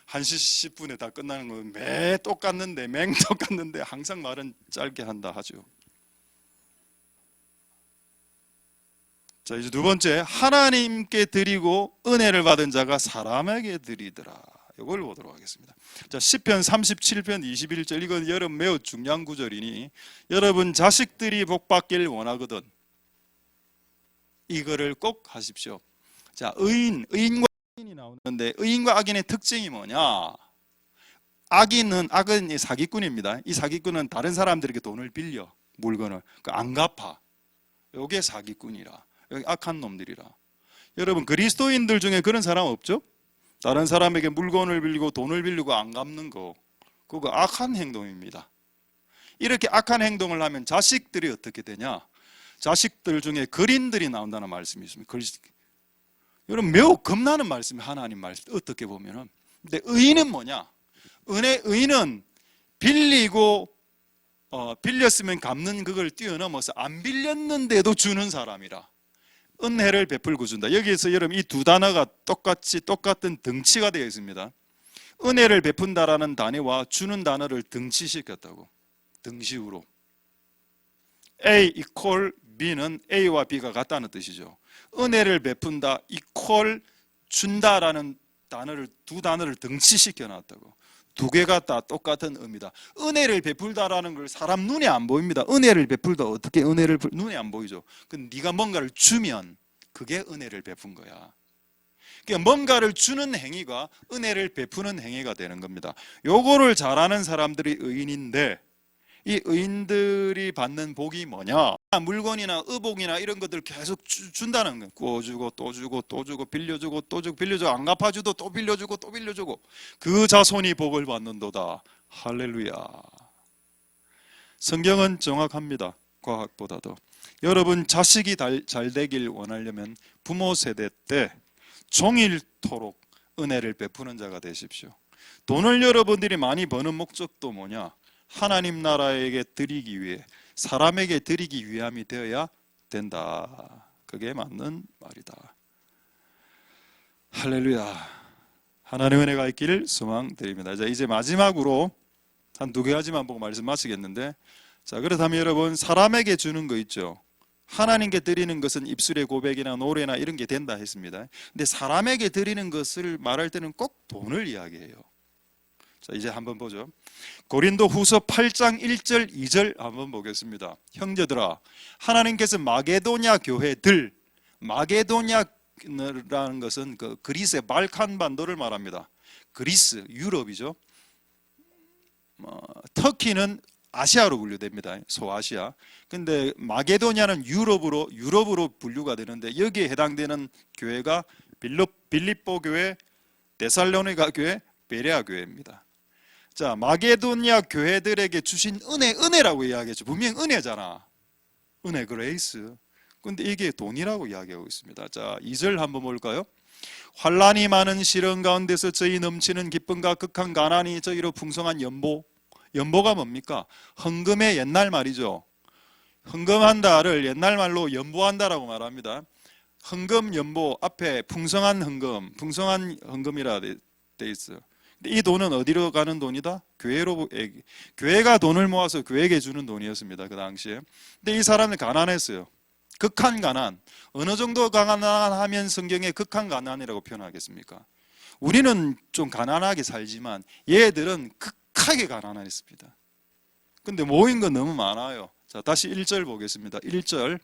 1시 10분에 다 끝나는 건 매 똑같는데, 맹 똑같는데 항상 말은 짧게 한다 하죠. 자, 이제 두 번째, 하나님께 드리고 은혜를 받은 자가 사람에게 드리더라. 이걸 보도록 하겠습니다. 자, 시편 37편 21절, 이건 여러분 매우 중요한 구절이니 여러분 자식들이 복 받길 원하거든 이거를 꼭 하십시오. 자, 의인과 악인이 나오는데 의인과 악인의 특징이 뭐냐? 악은 사기꾼입니다. 이 사기꾼은 다른 사람들에게 돈을 빌려, 물건을 안 갚아. 이게 사기꾼이라. 여기 악한 놈들이라. 여러분, 그리스도인들 중에 그런 사람 없죠? 다른 사람에게 물건을 빌리고 돈을 빌리고 안 갚는 거, 그거 악한 행동입니다. 이렇게 악한 행동을 하면 자식들이 어떻게 되냐? 자식들 중에 거린들이 나온다는 말씀이 있습니다. 여러분, 매우 겁나는 말씀이 하나님 말씀, 어떻게 보면은. 근데 의인은 뭐냐? 의인은 빌렸으면 갚는 그걸 뛰어넘어서 안 빌렸는데도 주는 사람이라. 은혜를 베풀고 준다. 여기에서 여러분 이 두 단어가 똑같은 등치가 되어 있습니다. 은혜를 베푼다라는 단어와 주는 단어를 등치시켰다고. 등식으로. A equal B는 A와 B가 같다는 뜻이죠. 은혜를 베푼다 equal 준다라는 두 단어를 등치시켜 놨다고. 두 개가 다 똑같은 의미다. 은혜를 베풀다라는 걸 사람 눈에 안 보입니다. 은혜를 베풀다, 어떻게 눈에 안 보이죠. 근데 네가 뭔가를 주면 그게 은혜를 베푼 거야. 그러니까 뭔가를 주는 행위가 은혜를 베푸는 행위가 되는 겁니다. 요거를 잘하는 사람들이 의인인데, 이 의인들이 받는 복이 뭐냐? 물건이나 의복이나 이런 것들 계속 준다는 거예요. 구워주고 또 주고 또 주고 빌려주고 또 주고 빌려주고 안 갚아주도 또 빌려주고 또 빌려주고 그 자손이 복을 받는도다. 할렐루야. 성경은 정확합니다. 과학보다도. 여러분 자식이 잘 되길 원하려면 부모 세대 때 종일토록 은혜를 베푸는 자가 되십시오. 돈을 여러분들이 많이 버는 목적도 뭐냐? 하나님 나라에게 드리기 위해, 사람에게 드리기 위함이 되어야 된다. 그게 맞는 말이다. 할렐루야. 하나님의 은혜가 있기를 소망드립니다. 자, 이제 마지막으로 한 두 가지만 보고 말씀 마치겠는데, 자, 그렇다면 여러분 사람에게 주는 거 있죠. 하나님께 드리는 것은 입술의 고백이나 노래나 이런 게 된다 했습니다. 근데 사람에게 드리는 것을 말할 때는 꼭 돈을 이야기해요. 자, 이제 한번 보죠. 고린도 후서 8장 1절 2절 한번 보겠습니다. 형제들아, 하나님께서 마게도냐 교회들, 마게도냐라는 것은 그 그리스의 발칸 반도를 말합니다. 그리스, 유럽이죠. 터키는 아시아로 분류됩니다. 소아시아. 근데 마게도냐는 유럽으로 분류가 되는데, 여기에 해당되는 교회가 빌립보 교회, 데살로니가 교회, 베레아 교회입니다. 자, 마게도냐 교회들에게 주신 은혜라고 이야기했죠. 분명 은혜잖아. 은혜, 그레이스. 근데 이게 돈이라고 이야기하고 있습니다. 자, 2절 한번 볼까요? 환난이 많은 시련 가운데서 저희 넘치는 기쁨과 극한 가난이 저희로 풍성한 연보가 뭡니까? 헌금의 옛날 말이죠. 헌금한다를 옛날 말로 연보한다라고 말합니다. 헌금, 연보 앞에 풍성한 헌금이라 돼 있어요. 이 돈은 어디로 가는 돈이다? 교회가 돈을 모아서 교회에게 주는 돈이었습니다. 그 당시에. 근데 이 사람은 가난했어요. 극한 가난. 어느 정도 가난하면 성경에 극한 가난이라고 표현하겠습니까? 우리는 좀 가난하게 살지만 얘들은 극하게 가난했습니다. 근데 모인 건 너무 많아요. 자, 다시 1절 보겠습니다. 1절.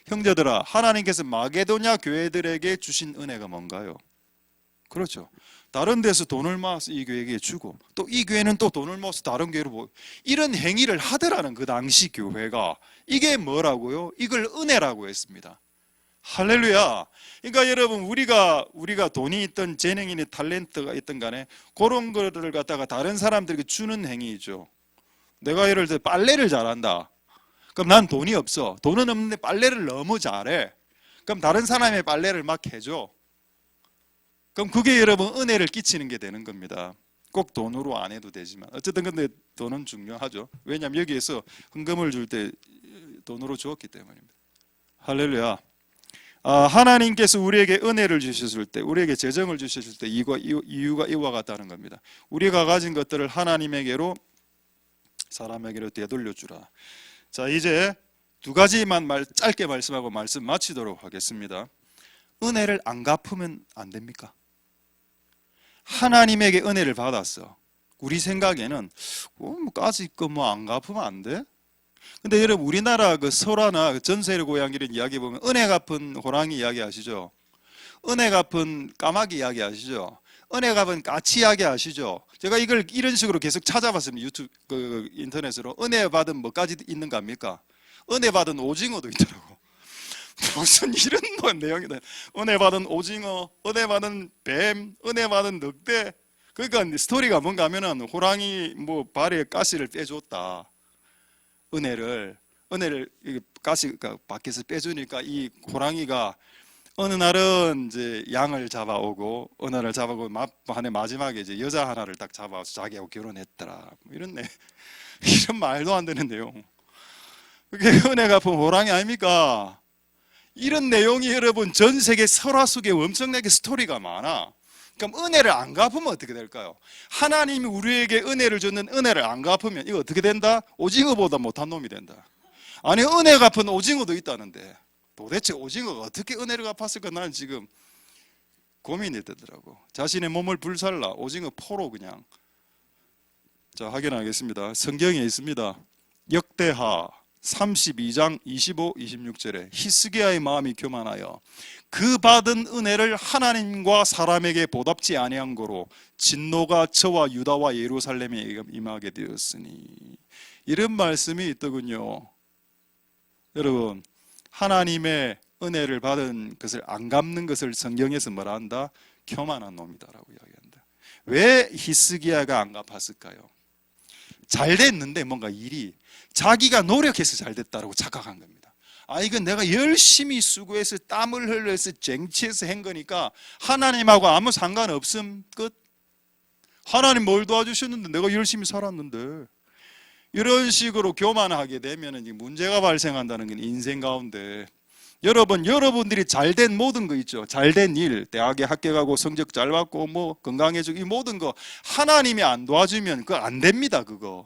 형제들아, 하나님께서 마게도냐 교회들에게 주신 은혜가 뭔가요? 그렇죠. 다른 데서 돈을 모아서 이 교회에게 주고, 또 이 교회는 또 돈을 모아서 다른 교회로 보고, 이런 행위를 하더라는 그 당시 교회가, 이게 뭐라고요? 이걸 은혜라고 했습니다. 할렐루야. 그러니까 여러분, 우리가 돈이 있든 재능이 있든 탤런트가 있든 간에 그런 거를 갖다가 다른 사람들에게 주는 행위죠. 내가 예를 들어 빨래를 잘한다. 그럼 난 돈이 없어. 돈은 없는데 빨래를 너무 잘해. 그럼 다른 사람의 빨래를 막 해줘. 그럼 그게 여러분 은혜를 끼치는 게 되는 겁니다. 꼭 돈으로 안 해도 되지만 어쨌든 근데 돈은 중요하죠. 왜냐하면 여기에서 헌금을 줄 때 돈으로 주었기 때문입니다. 할렐루야. 하나님께서 우리에게 은혜를 주셨을 때, 우리에게 재정을 주셨을 때 이유가 이와 같다는 겁니다. 우리가 가진 것들을 하나님에게로, 사람에게로 되돌려주라. 자, 이제 두 가지만 짧게 말씀하고 말씀 마치도록 하겠습니다. 은혜를 안 갚으면 안 됩니까? 하나님에게 은혜를 받았어. 우리 생각에는 까짓 거 안 갚으면 안 돼? 근데 여러분, 우리나라 그 설화나 전세를 고향 이런 이야기 보면 은혜 갚은 호랑이 이야기 아시죠? 은혜 갚은 까마귀 이야기 아시죠? 은혜 갚은 까치 이야기 아시죠? 제가 이걸 이런 식으로 계속 찾아봤습니다. 유튜브 인터넷으로. 은혜 받은 뭐까지 있는가 합니까? 은혜 받은 오징어도 있더라고. 무슨 이런 내용이다. 은혜 받은 오징어, 은혜 받은 뱀, 은혜 받은 늑대. 그러니까 스토리가 뭔가 하면은 호랑이 발에 가시를 빼줬다. 은혜를 가시 밖에서 빼주니까 이 호랑이가 어느 날은 이제 양을 잡아오고 어느 날을 잡아오고 마지막에 이제 여자 하나를 딱 잡아서 자기하고 결혼했더라. 이런 말도 안 되는 내용. 그게 은혜 갚은 호랑이 아닙니까? 이런 내용이 여러분 전 세계 설화 속에 엄청나게 스토리가 많아. 그럼 은혜를 안 갚으면 어떻게 될까요? 하나님이 우리에게 은혜를 줬는 은혜를 안 갚으면 이거 어떻게 된다? 오징어보다 못한 놈이 된다. 아니, 은혜 갚은 오징어도 있다는데 도대체 오징어가 어떻게 은혜를 갚았을까? 나는 지금 고민이 되더라고. 자신의 몸을 불살라 오징어 포로 그냥. 자, 확인하겠습니다. 성경에 있습니다. 역대하 32장 25, 26절에 히스기야의 마음이 교만하여 그 받은 은혜를 하나님과 사람에게 보답지 아니한 거로 진노가 저와 유다와 예루살렘에 임하게 되었으니, 이런 말씀이 있더군요. 여러분, 하나님의 은혜를 받은 것을 안 갚는 것을 성경에서 뭐라 한다? 교만한 놈이다라고 이야기한다. 왜 히스기야가 안 갚았을까요? 잘 됐는데 뭔가 일이 자기가 노력해서 잘 됐다라고 착각한 겁니다. 이건 내가 열심히 수고해서 땀을 흘려서 쟁취해서 한 거니까 하나님하고 아무 상관없음 끝. 하나님 뭘 도와주셨는데 내가 열심히 살았는데. 이런 식으로 교만하게 되면 문제가 발생한다는 건 인생 가운데. 여러분들이 잘된 모든 거 있죠. 잘된 일, 대학에 합격하고 성적 잘 받고 건강해지고 이 모든 거 하나님이 안 도와주면 그거 안 됩니다. 그거.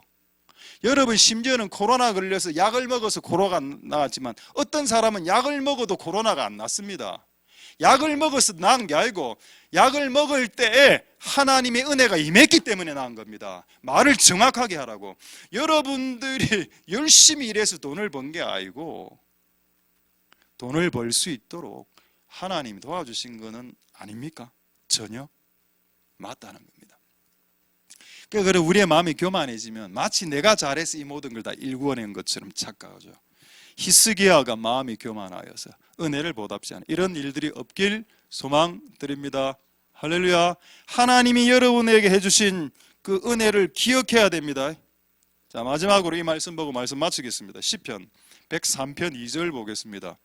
여러분, 심지어는 코로나 걸려서 약을 먹어서 코로나가 나왔지만 어떤 사람은 약을 먹어도 코로나가 안 났습니다. 약을 먹어서 나은 게 아니고 약을 먹을 때에 하나님의 은혜가 임했기 때문에 나은 겁니다. 말을 정확하게 하라고. 여러분들이 열심히 일해서 돈을 번 게 아니고 돈을 벌 수 있도록 하나님이 도와주신 거는 아닙니까? 전혀 맞다는 겁니다. 그러니까 우리의 마음이 교만해지면 마치 내가 잘해서 이 모든 걸 다 일구어낸 것처럼 착각하죠. 히스기야가 마음이 교만하여서 은혜를 보답지 않은 이런 일들이 없길 소망드립니다. 할렐루야. 하나님이 여러분에게 해주신 그 은혜를 기억해야 됩니다. 자, 마지막으로 이 말씀 보고 말씀 마치겠습니다. 시편 103편 2절 보겠습니다.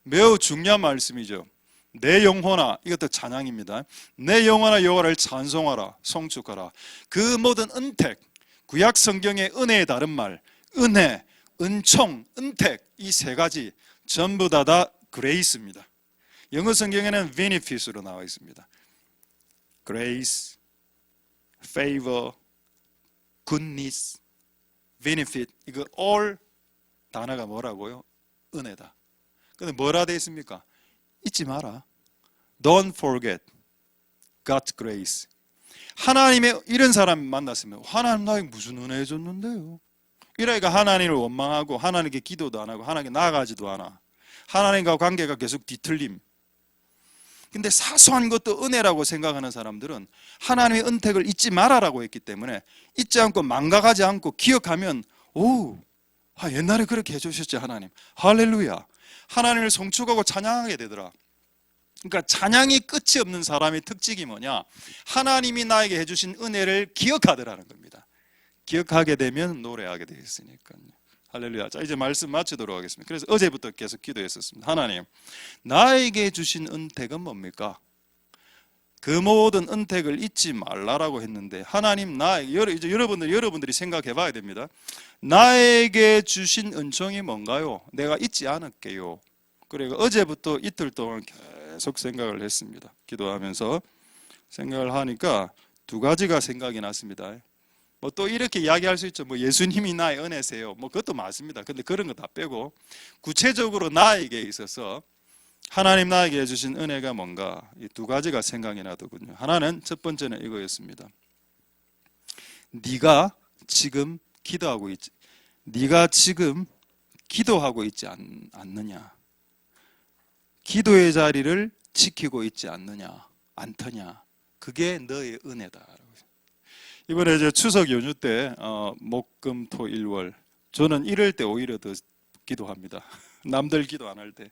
매우 중요한 말씀이죠. 내 영혼아, 이것도 찬양입니다. 내 영혼아 여호와를 찬송하라, 송축하라. 그 모든 은택, 구약 성경의 은혜의 다른 말, 은혜, 은총, 은택, 이 세 가지 전부 다 그레이스입니다. 영어 성경에는 benefit으로 나와 있습니다. grace, favor, goodness, benefit, 이거 all 단어가 뭐라고요? 은혜다. 근데 뭐라 되어 있습니까? 잊지 마라. Don't forget. God's grace. 하나님의 이런 사람 만났으면 하나님 나에게 무슨 은혜 줬는데요? 이러니까 하나님을 원망하고 하나님께 기도도 안 하고 하나님께 나아가지도 않아. 하나님과 관계가 계속 뒤틀림. 근데 사소한 것도 은혜라고 생각하는 사람들은 하나님의 은택을 잊지 말아라고 했기 때문에 잊지 않고 망각하지 않고 기억하면 옛날에 그렇게 해주셨지 하나님. 할렐루야. 하나님을 송축하고 찬양하게 되더라. 그러니까 찬양이 끝이 없는 사람의 특징이 뭐냐? 하나님이 나에게 해주신 은혜를 기억하더라는 겁니다. 기억하게 되면 노래하게 되어 있으니까요. 할렐루야. 자, 이제 말씀 마치도록 하겠습니다. 그래서 어제부터 계속 기도했었습니다. 하나님, 나에게 주신 은택은 뭡니까? 그 모든 은택을 잊지 말라라고 했는데 하나님 이제 여러분들이 생각해 봐야 됩니다. 나에게 주신 은총이 뭔가요? 내가 잊지 않을게요. 그리고 어제부터 이틀 동안 계속 생각을 했습니다. 기도하면서 생각을 하니까 두 가지가 생각이 났습니다. 뭐 또 이렇게 이야기할 수 있죠. 뭐 예수님이 나의 은혜세요. 뭐 그것도 맞습니다. 근데 그런 거 다 빼고 구체적으로 나에게 있어서 하나님 나에게 해주신 은혜가 뭔가 이 두 가지가 생각이 나더군요. 하나는 첫 번째는 이거였습니다. 네가 지금 기도하고 있지 않느냐? 기도의 자리를 지키고 있지 않더냐? 그게 너의 은혜다. 이번에 이제 추석 연휴 때 목, 금, 토, 일, 월 저는 이럴 때 오히려 더 기도합니다. 남들 기도 안 할 때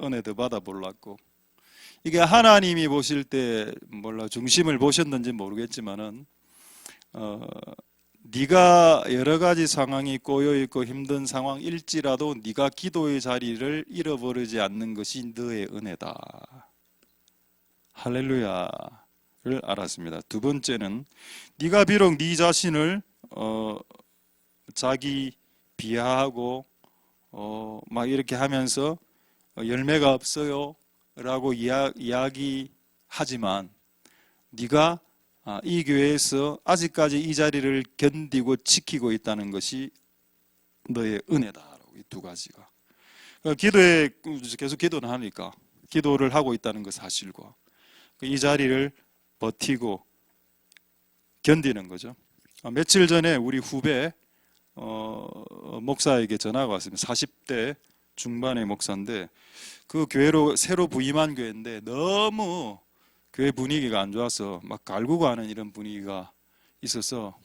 은혜 더 받아보려고. 이게 하나님이 보실 때 중심을 보셨는지 모르겠지만은 네가 여러 가지 상황이 꼬여 있고 힘든 상황일지라도 네가 기도의 자리를 잃어버리지 않는 것이 너의 은혜다. 할렐루야를 알았습니다. 두 번째는 네가 비록 네 자신을 자기 비하하고 막 이렇게 하면서 열매가 없어요 라고 이야기하지만 네가 이 교회에서 아직까지 이 자리를 견디고 지키고 있다는 것이 너의 은혜다라고. 이 두 가지가 기도에 계속 기도를 하니까 기도를 하고 있다는 그 사실과 이 자리를 버티고 견디는 거죠. 며칠 전에 우리 후배 목사에게 전화가 왔습니다. 40대 중반의 목사인데 그 교회로 새로 부임한 교회인데 너무 교회 분위기가 안 좋아서 막 갈구고 하는 이런 분위기가 있어서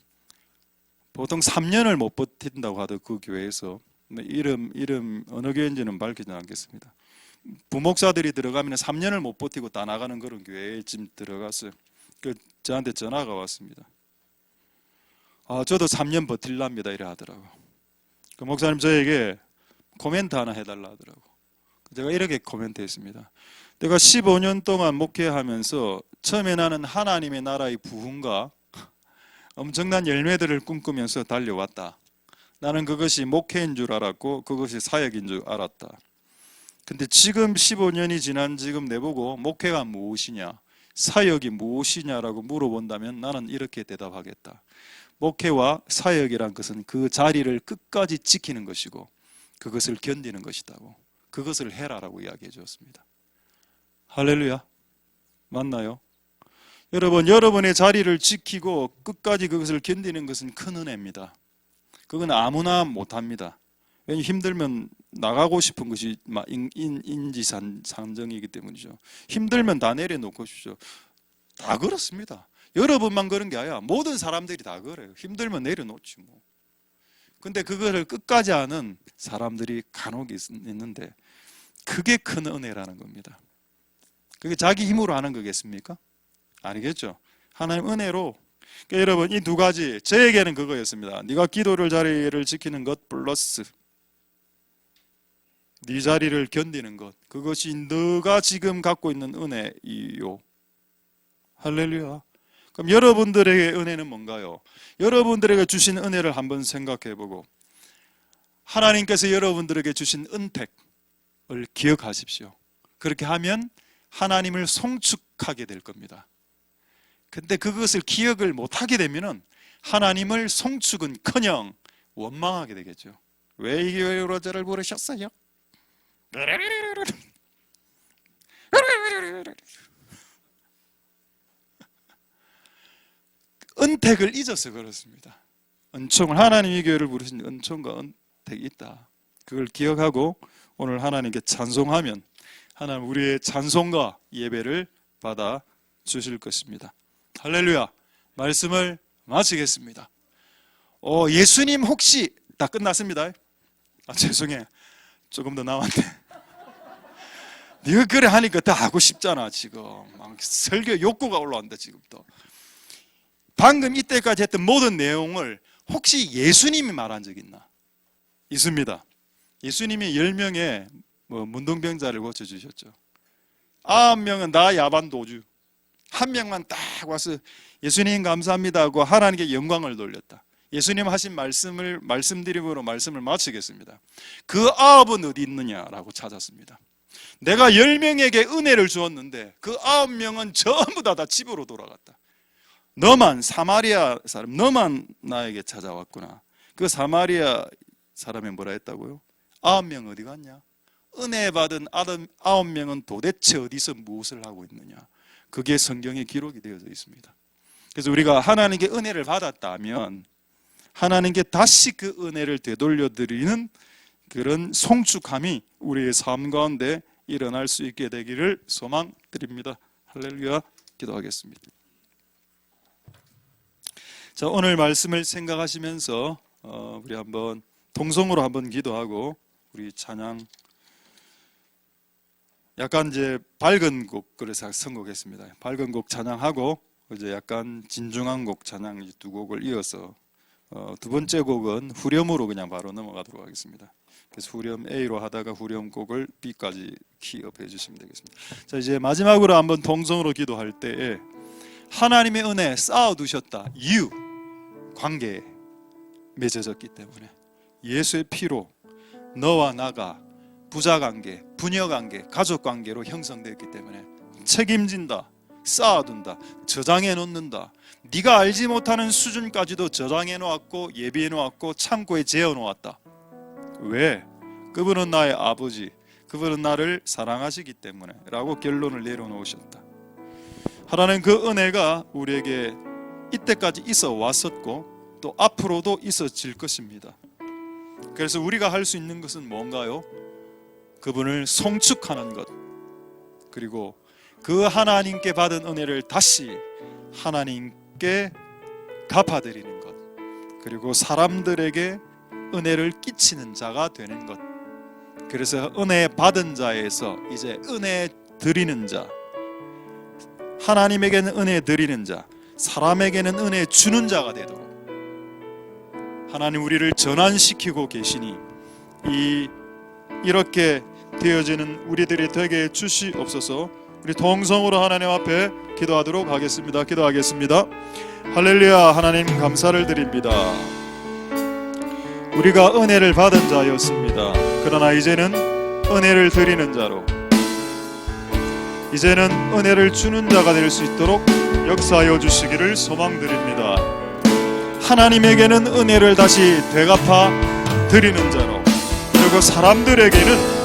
보통 3년을 못 버틴다고 하더 그 교회에서. 이름 어느 교회인지는 밝히지 않겠습니다. 부목사들이 들어가면 3년을 못 버티고 다 나가는 그런 교회에 지금 들어갔어요. 저한테 전화가 왔습니다. 저도 3년 버틸랍니다 이래 하더라고. 그 목사님 저에게 코멘트 하나 해달라 하더라고. 제가 이렇게 코멘트 했습니다. 내가 15년 동안 목회하면서 처음에 나는 하나님의 나라의 부흥과 엄청난 열매들을 꿈꾸면서 달려왔다. 나는 그것이 목회인 줄 알았고 그것이 사역인 줄 알았다. 근데 지금 15년이 지난 지금 내보고 목회가 무엇이냐, 사역이 무엇이냐라고 물어본다면 나는 이렇게 대답하겠다. 목회와 사역이란 것은 그 자리를 끝까지 지키는 것이고 그것을 견디는 것이다고. 그것을 해라라고 이야기해 주었습니다. 할렐루야. 맞나요? 여러분의 자리를 지키고 끝까지 그것을 견디는 것은 큰 은혜입니다. 그건 아무나 못합니다. 왜냐하면 힘들면 나가고 싶은 것이 인지상정이기 때문이죠. 힘들면 다 내려놓고 싶죠. 다 그렇습니다. 여러분만 그런 게 아니라 모든 사람들이 다 그래요. 힘들면 내려놓지 뭐. 근데 그거를 끝까지 하는 사람들이 간혹 있는데 그게 큰 은혜라는 겁니다. 그게 자기 힘으로 하는 거겠습니까? 아니겠죠. 하나님 은혜로. 그러니까 여러분 이 두 가지 저에게는 그거였습니다. 네가 기도를 자리를 지키는 것 플러스 네 자리를 견디는 것, 그것이 너가 지금 갖고 있는 은혜이요. 할렐루야. 그럼 여러분들에게 은혜는 뭔가요? 여러분들에게 주신 은혜를 한번 생각해보고 하나님께서 여러분들에게 주신 은택을 기억하십시오. 그렇게 하면 하나님을 송축하게 될 겁니다. 근데 그것을 기억을 못하게 되면 하나님을 송축은커녕 원망하게 되겠죠. 왜 이 교회로 저를 부르셨어요? 은택을 잊어서 그렇습니다. 은총을, 하나님이 교회를 부르신 은총과 은택이 있다. 그걸 기억하고 오늘 하나님께 찬송하면 하나님 우리의 찬송과 예배를 받아 주실 것입니다. 할렐루야. 말씀을 마치겠습니다. 예수님 혹시 다 끝났습니다. 죄송해. 조금 더 남았네. 네가 그래 하니까 다 하고 싶잖아. 지금 막 설교 욕구가 올라온다. 지금부터 방금 이때까지 했던 모든 내용을 혹시 예수님이 말한 적 있나? 있습니다. 예수님이 10명의 문둥병자를 고쳐주셨죠. 9명은 다 야반도주, 1명만 딱 와서 예수님 감사합니다 하고 하나님께 영광을 돌렸다. 예수님 하신 말씀을 말씀드림으로 말씀을 마치겠습니다. 그 9은 어디 있느냐라고 찾았습니다. 내가 10명에게 은혜를 주었는데 그 9명은 전부 다 집으로 돌아갔다. 너만, 사마리아 사람, 너만 나에게 찾아왔구나. 그 사마리아 사람이 뭐라 했다고요? 9명 어디 갔냐? 은혜 받은 9명은 도대체 어디서 무엇을 하고 있느냐? 그게 성경에 기록이 되어져 있습니다. 그래서 우리가 하나님께 은혜를 받았다면 하나님께 다시 그 은혜를 되돌려 드리는 그런 송축함이 우리의 삶 가운데 일어날 수 있게 되기를 소망드립니다. 할렐루야. 기도하겠습니다. 자, 오늘 말씀을 생각하시면서 우리 한번 통성으로 한번 기도하고 우리 찬양 약간 이제 밝은 곡 그래서 선곡했습니다. 밝은 곡 찬양하고 이제 약간 진중한 곡 찬양 두 곡을 이어서 두 번째 곡은 후렴으로 그냥 바로 넘어가도록 하겠습니다. 그래서 후렴 A로 하다가 후렴 곡을 B까지 키업 해주시면 되겠습니다. 자, 이제 마지막으로 한번 통성으로 기도할 때에 하나님의 은혜 쌓아두셨다. 이유, 관계에 맺어졌기 때문에 예수의 피로 너와 나가 부자관계, 부녀관계, 가족관계로 형성되었기 때문에 책임진다, 쌓아둔다, 저장해 놓는다. 네가 알지 못하는 수준까지도 저장해 놓았고 예비해 놓았고 창고에 재어 놓았다. 왜? 그분은 나의 아버지, 그분은 나를 사랑하시기 때문에 라고 결론을 내려놓으셨다. 하나님 그 은혜가 우리에게 이때까지 있어 왔었고 또 앞으로도 있어질 것입니다. 그래서 우리가 할 수 있는 것은 뭔가요? 그분을 송축하는 것, 그리고 그 하나님께 받은 은혜를 다시 하나님께 갚아드리는 것, 그리고 사람들에게 은혜를 끼치는 자가 되는 것. 그래서 은혜 받은 자에서 이제 은혜 드리는 자, 하나님에게는 은혜 드리는 자, 사람에게는 은혜 주는 자가 되도록 하나님 우리를 전환시키고 계시니 이렇게 되어지는 우리들이 되게 주시옵소서. 우리 동성으로 하나님 앞에 기도하도록 하겠습니다. 기도하겠습니다. 할렐루야. 하나님 감사를 드립니다. 우리가 은혜를 받은 자였습니다. 그러나 이제는 은혜를 드리는 자로, 이제는 은혜를 주는 자가 될 수 있도록 역사하여 주시기를 소망드립니다. 하나님에게는 은혜를 다시 되갚아 드리는 자로, 그리고 사람들에게는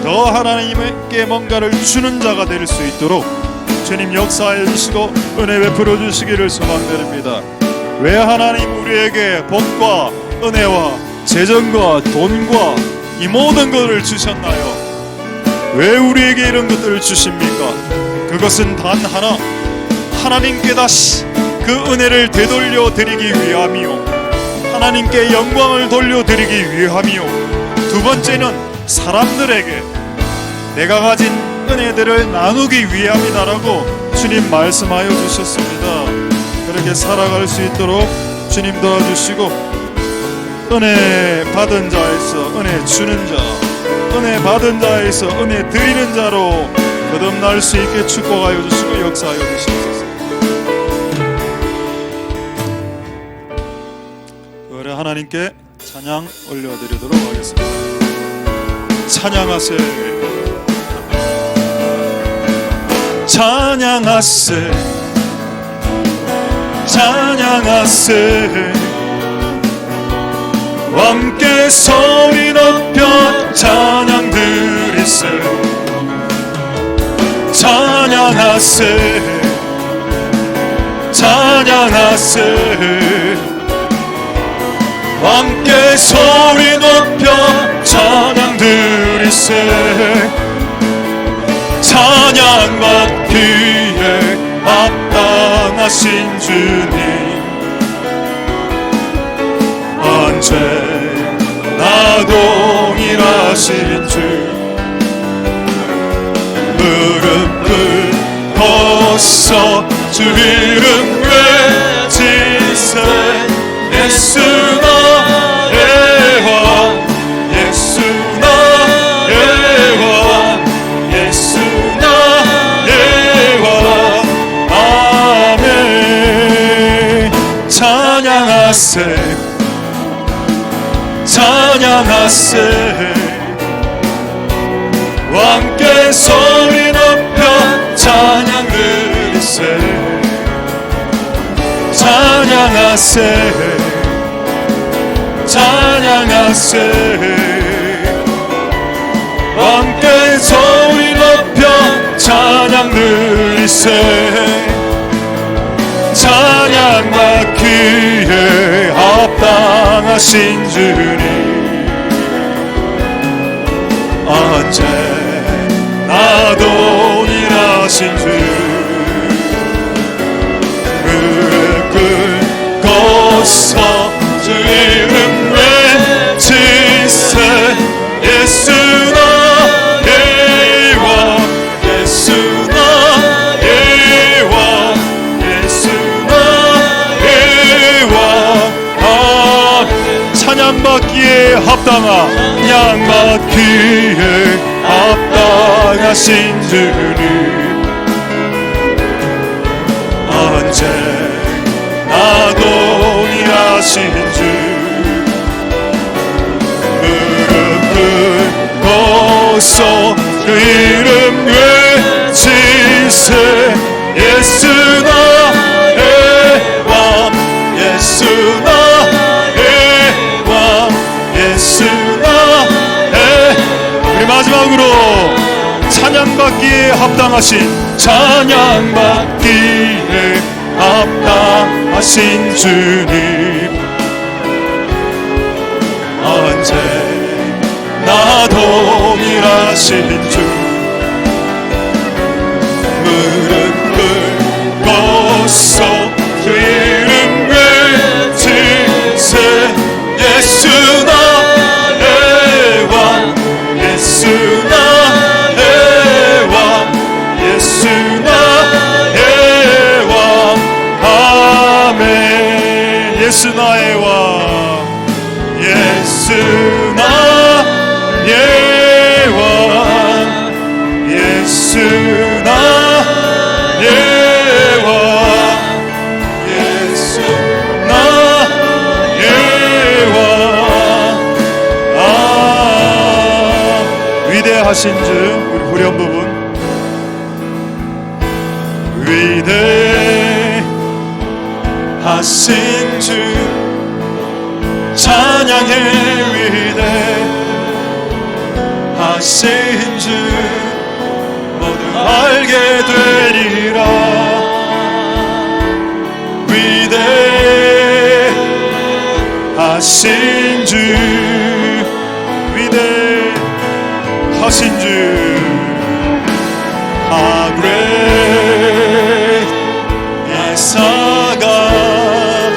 더 하나님께 뭔가를 주는 자가 될 수 있도록 주님 역사해 주시고 은혜 베풀어 주시기를 소망드립니다. 왜 하나님 우리에게 복과 은혜와 재정과 돈과 이 모든 것을 주셨나요? 왜 우리에게 이런 것들을 주십니까? 그것은 단 하나, 하나님께 다시 그 은혜를 되돌려 드리기 위함이요, 하나님께 영광을 돌려드리기 위함이요, 두 번째는 사람들에게 내가 가진 은혜들을 나누기 위함이다라고 주님 말씀하여 주셨습니다. 그렇게 살아갈 수 있도록 주님 도와주시고 은혜 받은 자에서 은혜 주는 자, 은혜 받은 자에서 은혜 드리는 자로 거듭날 수 있게 축복하여 주시고 역사하여 주시옵소서. 그래 하나님께 찬양 올려드리도록 하겠습니다. 찬양하세, 찬양하세, 찬양하세. 함께 소리 높여 찬양 드리세, 찬양하세, 찬양하세. 찬양하세. 함께 소리 높여 찬양 드리세. 찬양 받기에 합당하신 주님, 언제나 동일하신 주, 무릎 꿇고서 주 이름 외치세. 예수 나의 왕, 예수 나의 왕, 예수 나의 왕. 아멘. 찬양하세, 찬양하세. 함께 소리 높여 찬양 드리세. 찬양하세, 찬양하세. 함께 소리 높여 찬양 드리세. 찬양 받기에 합당하신 주님, 언제나 동일하신 주, 무릎 꿇고서 주 이름 외치세. 예수 나의 왕, 예수 나의 왕, 예수 나의 왕. 찬양받기에 합당한, 찬양받기에 합당하신 주님, 언제나 동일하신 주, 무릎 꿇고서 그 이름 외치세. 예수 나의 왕, 예수 나의 왕, 예수 나의. 우리 마지막으로 찬양받기에 합당하신, 찬양받기에 합당하신 주님, 언제나 동일하신 주, 무릎 꿇고서 주 이름 외치세. 예수 나의 왕, 예수 나의 왕, 예수 나의 왕. 아멘. 예수 나의 왕, 예수 나의 왕, 예수 나의 왕, 예수 나의 왕. 아, 위대하신 주, 우리 후렴 부분. 위대하신 주, 찬양해. 위대하신 주, 모두 알게 되리라. 위대하신 주, 위대하신 주. How great is our God.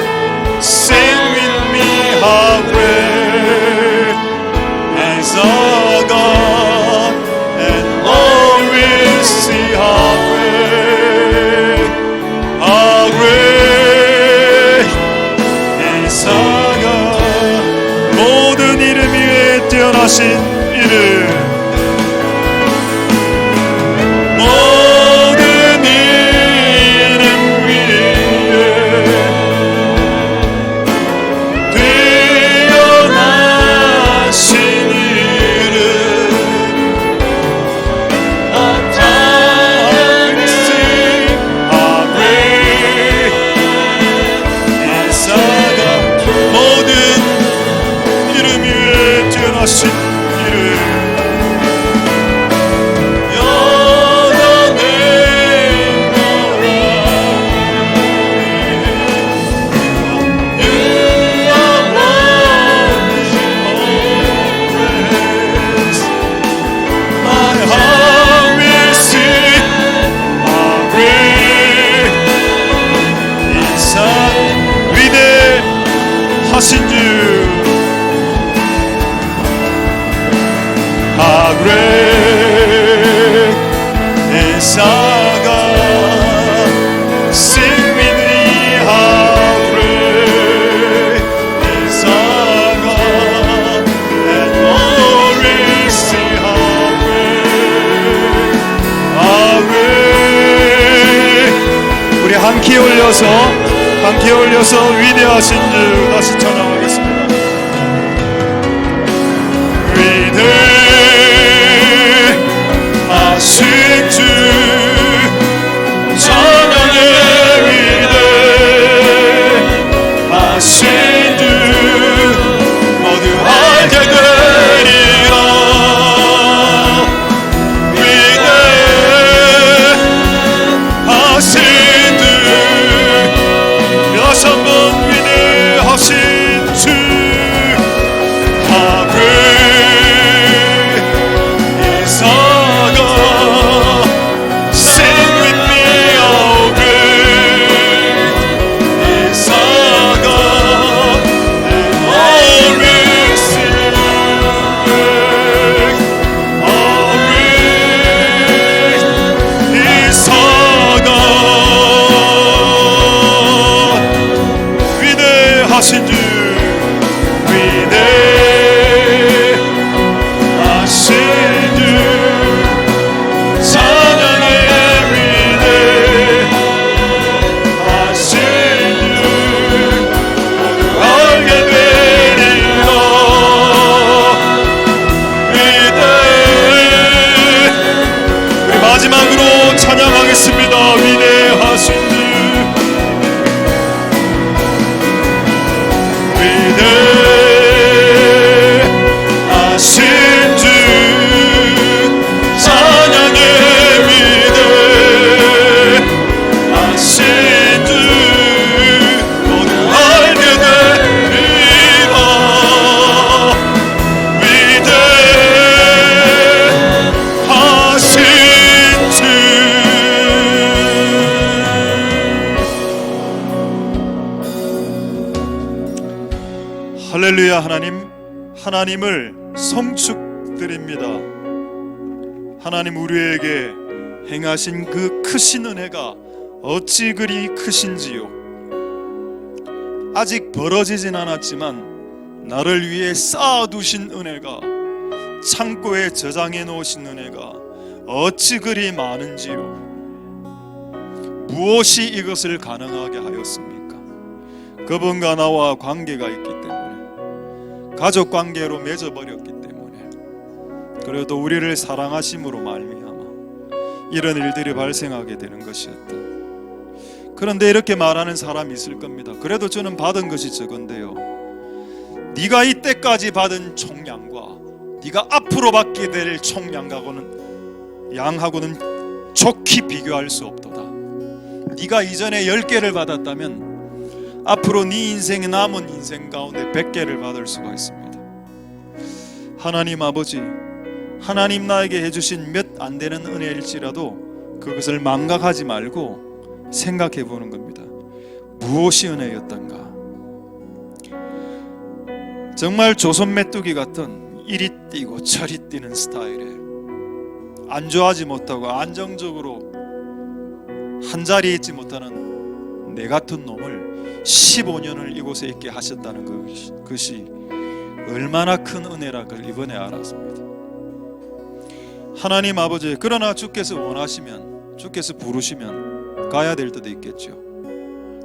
Sing with me, how great is our God, and all will see how great is our God. 모든 이름 위에 뛰어나신 이름, 하신 이름, Your name, great is our God. Sing with me, how great is our God, and all will see how great. 우리 한 키 올려서 위대하신 주 다시 찬양하겠습니다. 위대하신 주 찬양해. 위대하신 주 모두 알게 되리라. 위대하신 주 다시 한번 위대하신 주. How great is our God. Sing with me, how great is our God, and all will sing. How great is our God. 위대하신 주, 위대하신 주 찬양해. 위대하신 주 모두 알게 되리라. 위대. 우리 마지막으로 찬양하겠습니다. 위대하신 주. 위대하신 주 찬양해. 위대하신 주 모두 알게 되리라. 위대하신 주. 할렐루야. 하나님을 성축드립니다. 하나님 우리에게 행하신 그 크신 은혜가 어찌 그리 크신지요. 아직 벌어지진 않았지만 나를 위해 쌓아두신 은혜가, 창고에 저장해 놓으신 은혜가 어찌 그리 많은지요. 무엇이 이것을 가능하게 하였습니까? 그분과 나와 관계가 있기 때문에, 가족 관계로 맺어버렸기 때문에, 그래도 우리를 사랑하심으로 말미암아 이런 일들이 발생하게 되는 것이었다. 그런데 이렇게 말하는 사람이 있을 겁니다. 그래도 저는 받은 것이 적은데요. 네가 이때까지 받은 총량과 네가 앞으로 받게 될 총량하고는 양하고는 좋게 비교할 수 없도다. 네가 이전에 10개를 받았다면 앞으로 네 인생에 남은 인생 가운데 100개를 받을 수가 있습니다. 하나님 아버지, 하나님 나에게 해주신 몇 안 되는 은혜일지라도 그것을 망각하지 말고 생각해 보는 겁니다. 무엇이 은혜였던가? 정말 조선 메뚜기 같은 이리 뛰고 저리 뛰는 스타일에 안주하지 못하고 안정적으로 한자리에 있지 못하는 내 같은 놈을 15년을 이곳에 있게 하셨다는 것이 얼마나 큰 은혜라걸 이번에 알았습니다. 하나님 아버지, 그러나 주께서 원하시면, 주께서 부르시면 가야 될 때도 있겠죠.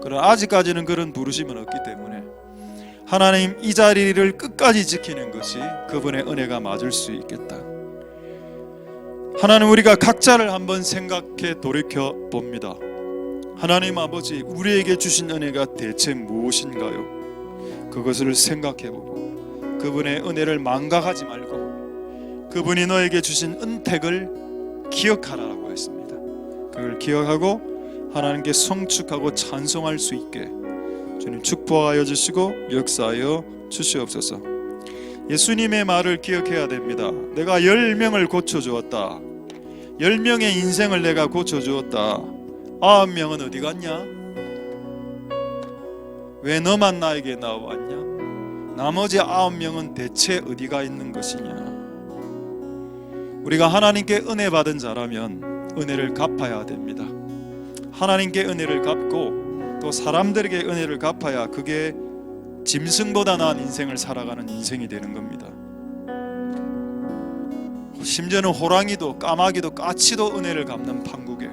그러나 아직까지는 그런 부르심은 없기 때문에 하나님 이 자리를 끝까지 지키는 것이 그분의 은혜가 맞을 수 있겠다. 하나님, 우리가 각자를 한번 생각해 돌이켜 봅니다. 하나님 아버지, 우리에게 주신 은혜가 대체 무엇인가요? 그것을 생각해보고 그분의 은혜를 망각하지 말고 그분이 너에게 주신 은택을 기억하라고 했습니다. 그걸 기억하고 하나님께 성축하고 찬송할 수 있게 주님 축복하여 주시고 역사하여 주시옵소서. 예수님의 말을 기억해야 됩니다. 내가 10명을 고쳐주었다. 10명의 인생을 내가 고쳐주었다. 9명은 어디 갔냐? 왜 너만 나에게 나왔냐? 나머지 9명은 대체 어디가 있는 것이냐? 우리가 하나님께 은혜 받은 자라면 은혜를 갚아야 됩니다. 하나님께 은혜를 갚고 또 사람들에게 은혜를 갚아야 그게 짐승보다 나은 인생을 살아가는 인생이 되는 겁니다. 심지어는 호랑이도 까마귀도 까치도 은혜를 갚는 판국에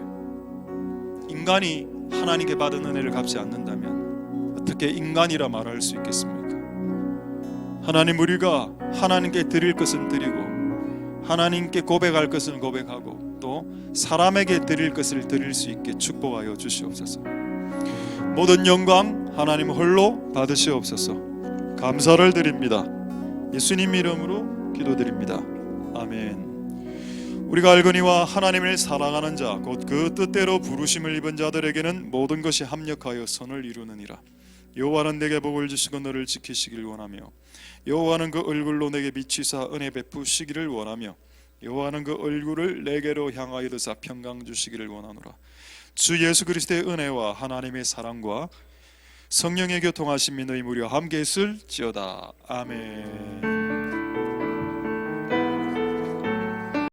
인간이 하나님께 받은 은혜를 갚지 않는다면 어떻게 인간이라 말할 수 있겠습니까? 하나님, 우리가 하나님께 드릴 것은 드리고 하나님께 고백할 것은 고백하고 또 사람에게 드릴 것을 드릴 수 있게 축복하여 주시옵소서. 모든 영광 하나님 홀로 받으시옵소서. 감사를 드립니다. 예수님 이름으로 기도드립니다. 아멘. 우리가 알거니와 하나님을 사랑하는 자 곧 그 뜻대로 부르심을 입은 자들에게는 모든 것이 합력하여 선을 이루느니라. 여호와는 내게 복을 주시고 너를 지키시길 원하며 여호와는 그 얼굴로 내게 비치사 은혜 베푸시기를 원하며 여호와는 그 얼굴을 내게로 향하여 드사 평강 주시기를 원하노라. 주 예수 그리스도의 은혜와 하나님의 사랑과 성령의 교통하심이 너희 무려 함께 있을지어다. 아멘.